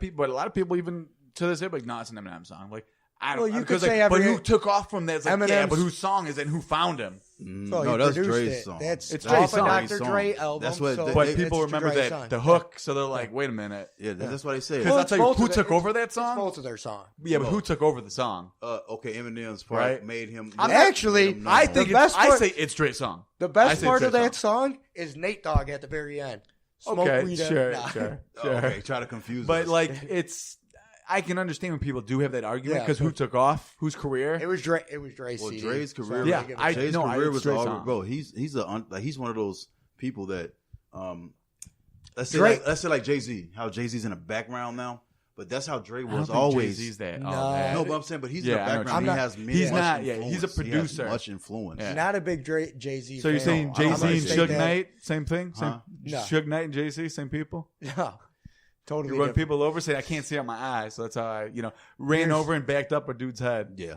people even to this day, like, no, it's an Eminem song. Like, I don't. Well, you because, could say like, but every- who took off from that? It's like, yeah, Eminem's- but whose song is it? And who found him? So no, he that's produced Dre's it. song. That's It's off Dre's of song. Dr. Dre album. That's what so they- But it's people the remember Dre that song. the hook, so they're like, wait a minute. Yeah, that's what they say. Because Well, I'll tell it's you both who of took their- over that It's song. both of their song. Yeah, but who took over the song? Okay, Eminem's part Right. made him. Actually, I think The best I part- say it's Dre's song. The I best say part it's of Dre's that song is Nate Dogg at the very end. Smoke Okay, weed sure, Nah. sure. Okay, try to confuse But us. like, it's. I can understand when people do have that argument Yeah, because who took off, whose career? It was Dre. It was Dre's Well, CD. Dre's So career, I'm Yeah, gonna give it I- to Dre's no, career it's was Dre's all song. bro. He's one of those people that let's say Drake- like Jay-Z. How Jay-Z's in the background now, but that's how Dre I don't was think always. Jay-Z's that. No. No, but I'm saying, but he's Yeah, in I the know what background. you He mean. has He's much not- yeah, influence. he's a He has producer. much influence. Yeah. Not a big Jay Z. So you're saying I don't Jay-Z and like Suge that. Knight, same thing? Huh? No. Suge Knight and Jay-Z, same people? No, totally. You run different. people over, say, I can't see out my eyes. So that's how I, ran Here's- over and backed up a dude's head. Yeah,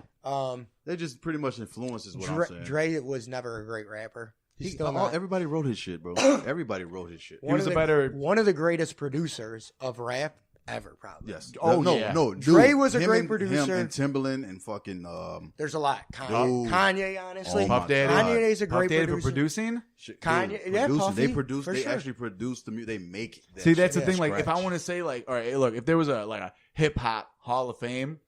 they just pretty much influences what I'm saying. Dre was never a great rapper. He's still Oh, not. everybody wrote his shit, bro. Everybody wrote his shit. He was one of the greatest producers of rap ever, probably. Yes. Oh, no, yeah. no. Dude, Dre was a him great and- producer. Him and Timbaland and fucking There's a lot. Dude. Kanye, honestly. Oh my Puff Daddy. God. Kanye's a Puff great Daddy for producer. producing? shit. Kanye- Dude, yeah, producing. Puffy, They produce. for They sure. actually produce the music. They make. That See, that's shit the thing. from Like, if I scratch. want to say, like, all right, hey, look, if there was a hip hop Hall of Fame,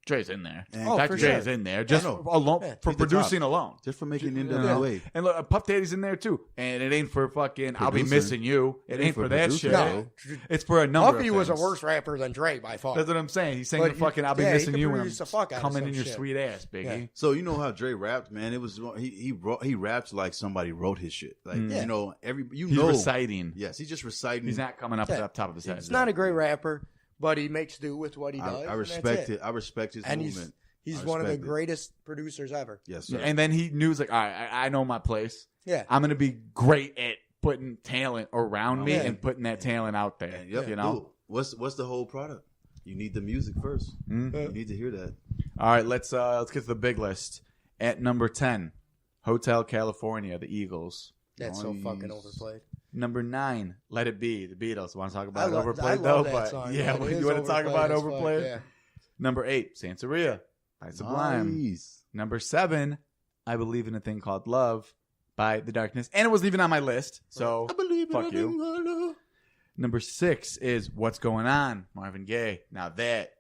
Dre's in there. And Oh, Dr. for Dre's sure. in there. Just know. alone Yeah. for He's the producing top. alone. just for making Yeah. NWA. And look, Puff Daddy's in there too. And it ain't for fucking I'll be Producer. missing you. It ain't for that producer, shit. No. It's for a number Puffy of was a things. worse rapper than Dre by far. That's what I'm saying. He's saying But the fucking I'll be yeah, he missing could you when I'm produce the fuck out of coming some in your shit. sweet ass, Biggie. So you know how Dre rapped, man. It was he raps like somebody wrote his shit. Like Yeah. He's reciting. Yes, he's just reciting. He's not coming up Yeah. to the top of his head. He's not a great rapper, but he makes do with what he does. I and respect that's it. I respect his And movement. he's I one of the respect it. greatest producers ever. Yes, sir. And then he knew, he's like, all right, I know my place. Yeah. I'm going to be great at putting talent around me Yeah. and putting that talent out there. And, yep, you know? dude, what's the whole product? You need the music first. Mhm. You need to hear that. All right, let's get to the big list. At number 10, Hotel California, the Eagles. That's so Nice. fucking overplayed. Number 9, Let It Be, the Beatles. Want to talk I about love, overplayed I though? love that But song. yeah, man. It you is want to talk about overplayed as fuck, overplayed? Yeah. Number 8, Santeria by Sublime. Nice. Number 7, I Believe in a Thing Called Love by The Darkness. And it wasn't even on my list, so I believe in fuck a you. thing called love. Number 6 is What's Going On, Marvin Gaye. Now that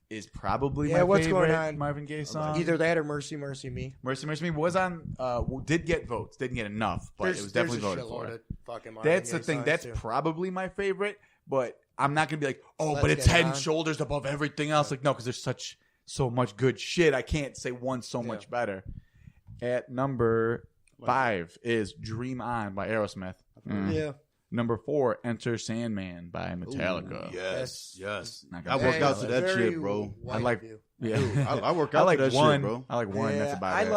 is probably Yeah, my What's favorite Going On? Marvin Gaye song. Either that or Mercy, Mercy Me. Mercy Me was on, did get votes. Didn't get enough, but it was definitely there's a voted for. shitload of fucking Marvin That's the Gaye thing. songs, That's too. probably my favorite, but I'm not going to be like, oh, Let's but it's Get It head On. and shoulders above everything else. Like, no, because there's so much good shit. I can't say one's so much better. At number 5 is Dream On by Aerosmith. Yeah. Number 4, Enter Sandman by Metallica. Ooh, yes, yes. Not I gonna work say out that. to that Very shit, bro. white I like- of you. Yeah. Dude, I work I out like to that one. shit, bro. I like one. That's about I it.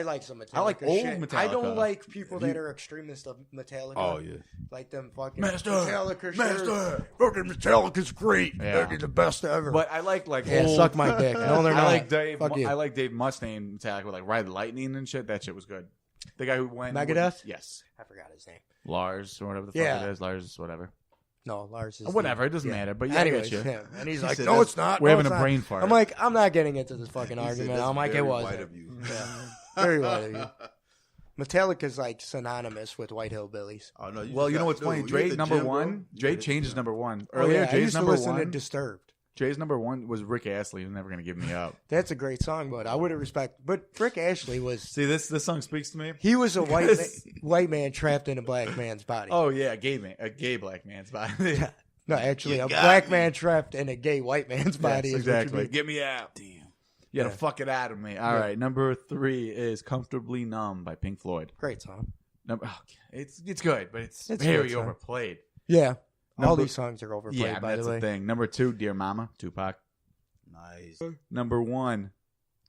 like some Metallica. I like old shit. Metallica. I don't like people that are extremists of Metallica. Oh yeah. Like them fucking Master, Metallica Master. Fucking Metallica's great. Yeah. They're the best ever. But I like yeah, old. suck my dick. No, they're I not. like Dave. Fuck you. I like Dave Mustaine Metallica with like Ride the Lightning and shit. That shit was good. The guy who went Megadeth? Yes, I forgot his name. Lars or whatever the Yeah. fuck it is. Lars, whatever. No, Lars is Whatever. the- It doesn't yeah. matter. But yeah, Anyways, I get you. him. And he's He like, said no, that's- it's not. We're no, having it's a not." brain fart. I'm like, I'm not getting into this fucking He said, argument. "That's I'm like, it very was white of you." Yeah. Very white of you. Metallica's like synonymous with white hillbillies. Oh, no, Well, you know what's dude, funny? you Dre hit the number gym, bro. one. You Dre hit the changed gym. number one Oh, earlier. yeah, I Jay's used to number listen to one. Disturbed. Jay's number one was Rick Astley. He's never gonna give me up. That's a great song, but I would have respect. But Rick Ashley was See, this song speaks to me. he was a Because- white man trapped in a black man's body. Oh yeah, a gay black man's body. No, actually, You a got black me. man trapped in a gay white man's body. Yes, is what you exactly. mean. Get me out. Damn. You gotta fuck it out of me. All right. Number 3 is "Comfortably Numb" by Pink Floyd. Great song. It's good, but it's It's a very good song. overplayed. Yeah, all Number- these songs are overplayed. Yeah, by that's the way. the thing. Number 2, "Dear Mama," Tupac. Nice. Number 1,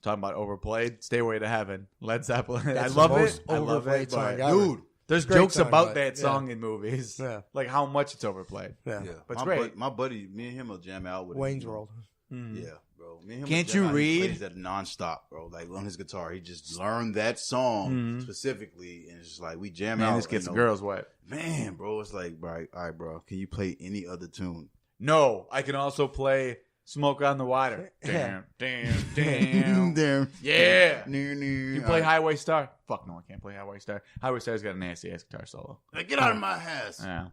talking about overplayed, "Stairway to Heaven," Led Zeppelin. That's I the love most it. I love overplayed it. song But ever. Dude, There's Great jokes song, about but- that yeah. song in movies. Yeah. Like how much it's overplayed. Yeah. Yeah, But it's my great. my buddy, me and him will jam out with it, Wayne's you know. World. Yeah, bro. Me and him Can't will jam you out. He read? plays that nonstop, bro. Like on his guitar, he just learned that song specifically, and it's just like we jam Man, out. this gets you know. girls wet. Man, bro, it's like, all right, bro. Can you play any other tune? No, I can also play Smoke on the Water. Damn, damn, damn. Damn. Yeah. You You play Highway Star? Fuck no, I can't play Highway Star. Highway Star's got a nasty ass guitar solo. Like, get out of my house. Yeah.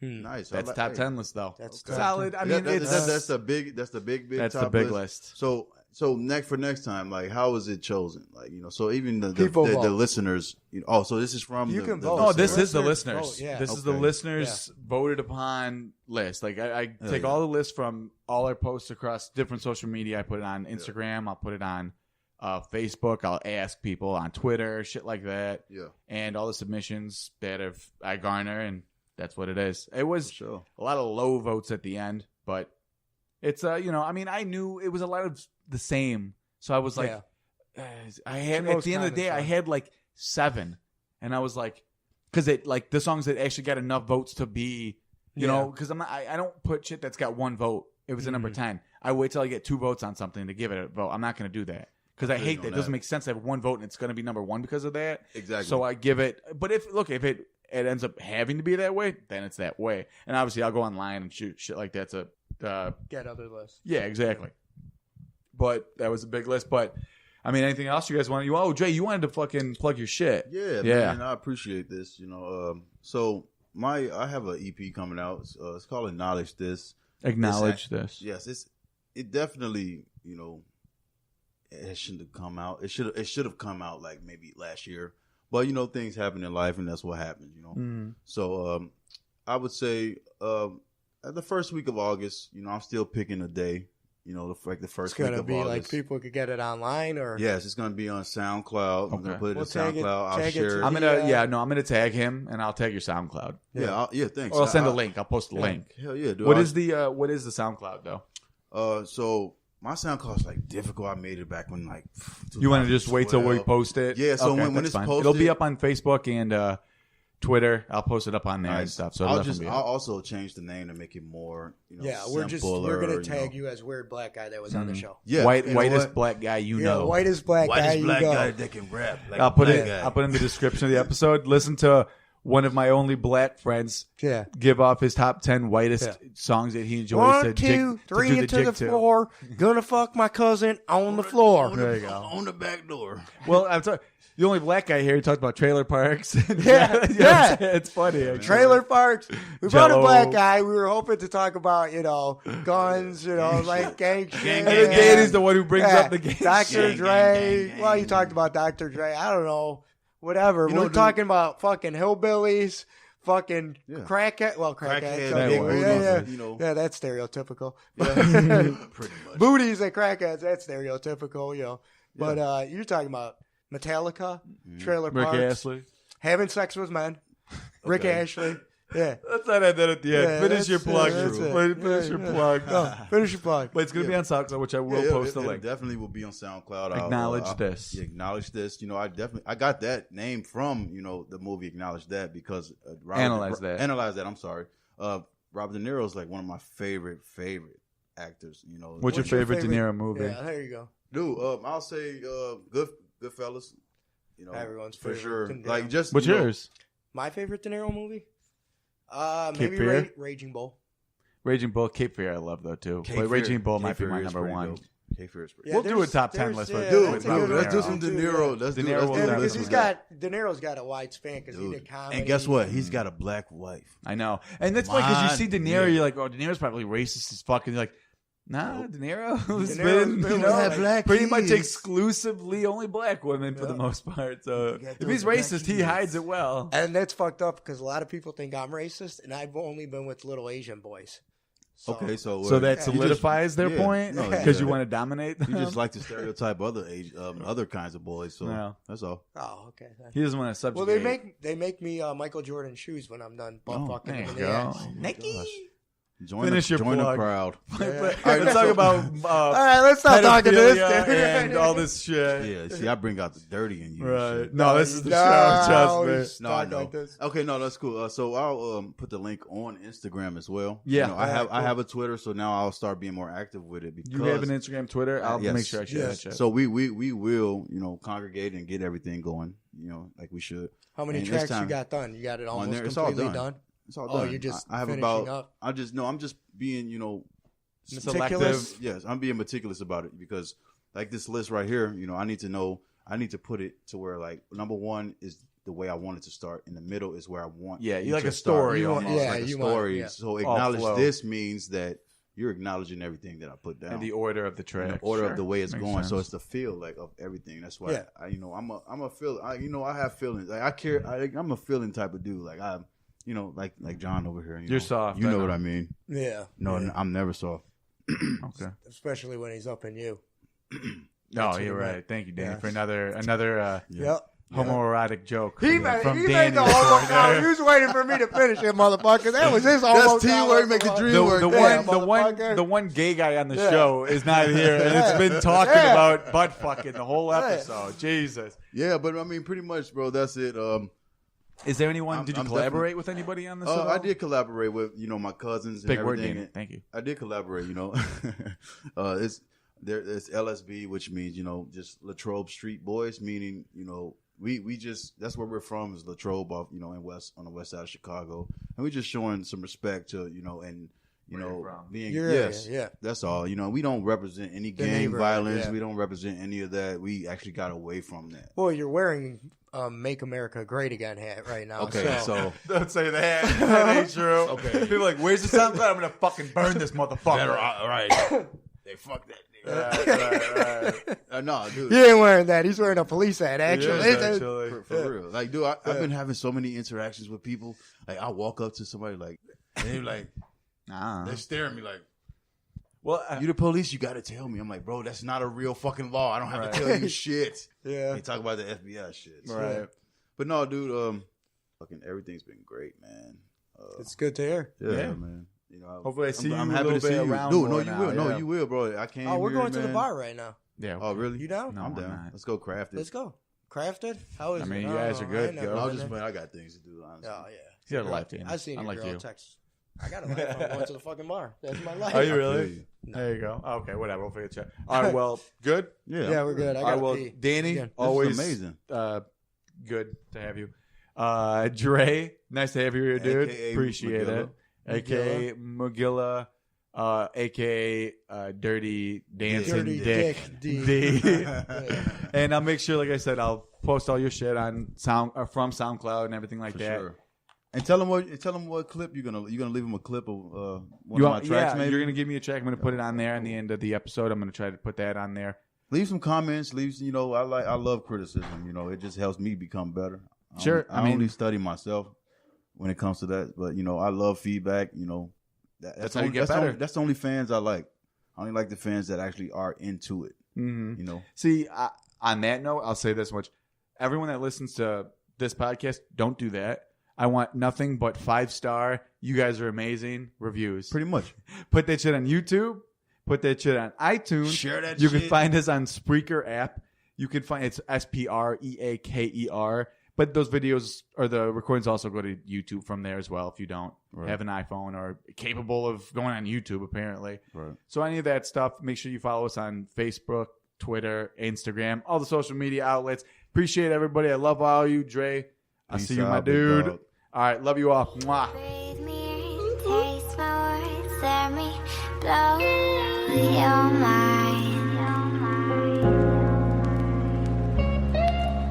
Nice. That's top 10 list though. That's solid. I mean, that's the big. That's the big. that's top the big list. So next time, like, how is it chosen? Like, you know, so even the People vote. listeners, you know, so this is from You the, can the vote. Oh, listeners. this is the Listeners listeners. vote, yeah. This is the Okay. listeners voted upon list. Like I take yeah. all the lists from all our posts across different social media. I put it on Instagram. I'll put it on Facebook. I'll ask people on Twitter, shit like that. Yeah, And all the submissions that I garner, and that's what it is. It was for sure. a lot of low votes at the end, but it's you know, I mean, I knew it was a lot of the same, so I was like, I had The at most the end of the day, common I song. had like 7, and I was like, because it like the songs that actually got enough votes to be, you know, because I don't put shit that's got 1 vote. It was a number 10. I wait till I get 2 votes on something to give it a vote. I'm not going to do that. Because I hate that. It doesn't make sense to have 1 vote and it's going to be number 1 because of that. Exactly. So I give it. But if it ends up having to be that way, then it's that way. And obviously, I'll go online and shoot shit like that to. Get other lists. Yeah, exactly. But that was a big list. But I mean, anything else you guys want? Oh, Jay, you wanted to fucking plug your shit. Yeah, man, I appreciate this. You know, so I have an EP coming out. It's called Acknowledge This. Acknowledge this. Yes, it definitely, you know, it shouldn't have come out. It should have come out like maybe last year. But you know, things happen in life, and that's what happens. You know, so I would say the first week of August. You know, I'm still picking a day. You know, the first It's week gonna of be August. like people could get it online or Yes, it's gonna be on SoundCloud. I'm gonna put it We'll on tag it- SoundCloud. I'll tag it share to it. I'm the, gonna I'm gonna tag him and I'll tag your SoundCloud. Yeah, thanks. Or I'll send a link. I'll post a link. Hell yeah, dude. What is the SoundCloud though? So my SoundCloud is like difficult. I made it back when like You want to just wait till we 2012. post it? Yeah, so when that's it's fine. posted, it'll be up on Facebook and Twitter. I'll post it up on there and Nice. stuff. So I'll it'll definitely be up. also change the name to make it more, you know, yeah, we're simpler, gonna you tag know. you as weird black guy that was on the show. Yeah, whitest you know what? black guy you know. Whitest black guy Whitest you black go. guy that can rap. Like I'll put black it. guy. I'll put in the description of the episode. Listen to one of my only black friends Yeah. give off his top 10 whitest songs that he enjoys. 1, to 2, 3 do into the jig to. floor. Gonna fuck my cousin on the floor. There you go. On the back door. Well, I'm sorry. The only black guy here, he talked about trailer parks. Yeah, You know what I'm yeah. saying? It's funny. Actually. Trailer parks. We brought a Jell-O. black guy. We were hoping to talk about, you know, guns, you know, like gang shit. And then Danny's the one who brings up the game. Dr. Gang, Dre. gang, Well, you gang. talked about Dr. Dre. I don't know. Whatever. You know, We're dude- talking about fucking hillbillies, fucking Yeah. crackhead. Well, Crackhead, crackheads. big Yeah, booties, yeah. you know. Yeah, that's stereotypical. Pretty much. Booties and crackheads, that's stereotypical, you know. But you're talking about Metallica, Trailer Rick Parks, Astley. having sex with men, Rick Ashley. Yeah. Let's not add that at the end. Yeah, Finish your that's- plug. that's it. Finish your plug. Go, finish your plug. But it's going to be on SoundCloud, which I will Yeah, post the it link. definitely will be on SoundCloud. Acknowledge this. Yeah, acknowledge this. You know, I got that name from, you know, the movie Acknowledge That because Analyze That. Analyze That. I'm sorry. Robert De Niro is like one of my favorite actors. You know, What's your favorite De Niro movie? Yeah, there you go. dude? I'll say Goodfellas. You know, Everyone's for favorite sure. De Niro. Like just What's you know, yours? My favorite De Niro movie? Cape Maybe Fear? Raging Bull. Raging Bull. Cape Fear I love, though, too. Cape But Fear- Raging Bull Cape might be Fear my is number pretty one. dope. Cape Fear is pretty. We'll Yeah, do a top 10 there's- list yeah, with Dude, that's a Robert good De one. let's do Niro. some De Yeah. Niro. Let's De do Niro will let's do do that. Because Because De Niro's got a wide span because he did comedy. And guess what? He's got a black wife. I know. And that's funny because you My see De Niro, nigga. you're like, oh, De Niro's probably racist as fuck. And you're like, nah, De Niro's Niro's been, been you with know, that black pretty much kids. exclusively only black women for the most part. So got if those he's black racist, he kids. hides it well. And that's fucked up because a lot of people think I'm racist, and I've only been with little Asian boys. So, Okay, so So that you solidifies their yeah, point no, because yeah. you want to dominate them. You just like to stereotype other kinds of boys. So Yeah. that's all. Oh, okay. He doesn't want to Well, subjugate. they make me Michael Jordan shoes when I'm done butt fucking there them you in the go. ass. Nike. Join Finish your the plug. crowd. Let's talk about All right, let's stop talking to this pedophilia dude. and all this shit. Yeah, see, I bring out the dirty in you. and Right. shit. No, this is the show. Trust me. No, I know. Okay, no, that's cool. So I'll put the link on Instagram as well. Yeah. You know, I have a Twitter, so now I'll start being more active with it. Because You have an Instagram, Twitter. I'll yes. make sure I share that shit. So we will, you know, congregate and get everything going, you know, like we should. How many And tracks this time- you got done? You got it almost there. It's all completely done. done? It's all Oh, done. you're just I have finishing about. up? I'm just being, you know, Meticulous? Yes, I'm being meticulous about it because, like this list right here, you know, I need to put it to where like number one is the way I want it to start, in the middle is where I want. Yeah, it you like to a story You want- almost. yeah, like a you want- story. yeah. So acknowledge flow. this means that you're acknowledging everything that I put down. And the order of the In track. the order Sure. of the way it's Makes going. So sense. it's the feel like of everything. That's why Yeah. I'm a feel. I have feelings. Like I care. I'm a feeling type of dude. Like I'm, you know, like John over here. You're soft, You I know know. what I mean? Yeah. No, Yeah. I'm never soft. Okay. Especially when he's up in you. No, what you're he right. meant. Thank you, Danny, Yeah. for another Yep. homoerotic joke. He from made Danny. the homo comment. He was waiting for me to finish it, motherfucker. That was his homo teamwork, make the dream The, work. the Yeah, one, the one gay guy on the Yeah. show is not here, and it's been talking Yeah. about butt fucking the whole episode. Jesus. Yeah, but I mean, pretty much, bro. That's it. Is there anyone? I'm- Did you I'm collaborate with anybody on this? at all? I did collaborate with my cousins and Big word, everything. Danny. Thank you. I did collaborate. It's LSB, which means just Latrobe Street Boys, meaning we just, that's where we're from, is Latrobe, off on the west side of Chicago, and we just showing some respect to and Where you're from. being Your yes, area, yeah. that's all. We don't represent any The gang neighborhood, violence. yeah. We don't represent any of that. We actually got away from that. Well, you're wearing "Make America Great Again" hat right now. Okay, so Don't say that. That ain't true. Okay. People are like, where's the SoundCloud? I'm gonna fucking burn this motherfucker. right. They fuck that nigga. Right. No, dude. he ain't wearing that. He's wearing a police hat. Actually, Yes, actually. For real. Like, dude, I've been having so many interactions with people. Like, I walk up to somebody, like, and they're like, they stare at me like, Well, you the police, you got to tell me. I'm like, bro, that's not a real fucking law. I don't have to tell you shit. Yeah. They talk about the FBI shit. So. right. But no, dude, fucking everything's been great, man. It's good to hear. Yeah, man. Hopefully I see I'm you a happy little to see bit you. around Dude, no, more you now, will. No, yeah. you will, bro. I came Oh, we're here, going to the man. bar right now. Yeah. Oh, really? You down? No, I'm I'm down. not. Let's go craft it. Let's go. Crafted? How is I it? mean, you guys are good, I ain't go. never No, been just there. man, I got things to do. Honestly. Oh, yeah. You got a life, Danny. I seen your Unlike girl you. text. I got a life. I'm going to the fucking bar. That's my life. Are you I really? feel you. There you go. Okay, whatever. We'll figure it out. All right. Well, good. Yeah, Yeah, we're good. I All right. got Well, pee. Danny, Again. This is always amazing. Good to have you. Dre, nice to have you here, dude. AKA Appreciate Magilla. it. AKA Magilla. AKA Dirty Dancing Dirty Dick. Dick D. Yeah. And I'll make sure, like I said, I'll post all your shit on from SoundCloud and everything like For that. sure. And tell them what clip you're gonna leave them a clip of one of my tracks. Yeah, maybe you're gonna give me a track. I'm gonna put it on there. On the end of the episode, I'm gonna try to put that on there. leave some comments. I love criticism. It just helps me become better. Sure. I only study myself when it comes to that, but I love feedback. That's how you get better. That's the only fans I like. I only like the fans that actually are into it. Mm-hmm. See, on that note, I'll say this much: everyone that listens to this podcast, don't do that. I want nothing but 5-star. You guys are amazing reviews. Pretty much. Put that shit on YouTube. Put that shit on iTunes. Share that You shit. can find us on Spreaker app. You can find it's Spreaker. But those videos or the recordings also go to YouTube from there as well if you don't have an iPhone or capable of going on YouTube, apparently. Right. So any of that stuff, make sure you follow us on Facebook, Twitter, Instagram, all the social media outlets. Appreciate everybody. I love all you, Dre. I'll Peace see you, my out, big dude. dog. All right. Love you all. Mwah. Breathe me in, taste my words, let me blow your mind.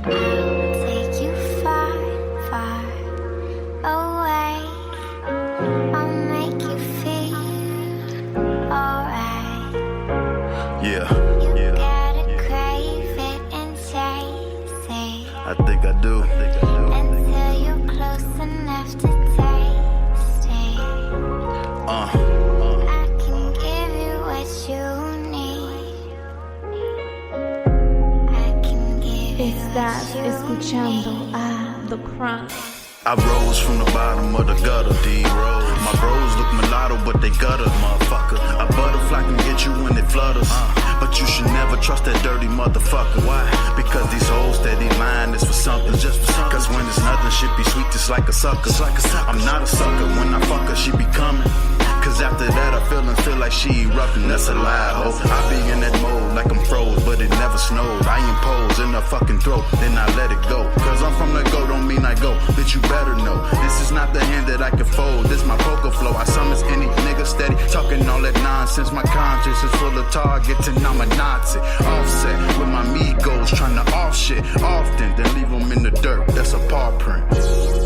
I'll take you far, far away. I'll make you feel alright. You gotta crave it and chase it I think I do. until you're close enough to taste it. I can give you what you need. I can give you Estás what you escuchando need. a The Crunch. I rose from the bottom of the gutter, D-Rose. My bros look mulatto, but they gutter, motherfucker. A butterfly can get you when it flutters, but you should never trust that dirty motherfucker. Why? Because these hoes steady lying is for something. Just for something. Cause when it's nothing, shit be sweet just like a sucker. I'm not a sucker, when I fuck her, she be coming. Cause after that I feel like she erupting, that's a lie, ho. I be in that mode like I'm froze, but it never snowed. I impose in her fucking throat, then I let it go. Cause I'm from the go, don't mean I go. Bitch, you better know, this is not the hand that I can fold. This my poker flow, I summons any nigga steady talking all that nonsense. My conscience is full of targets and I'm a Nazi. Offset with my Migos, trying to off shit often, then leave them in the dirt, that's a paw print.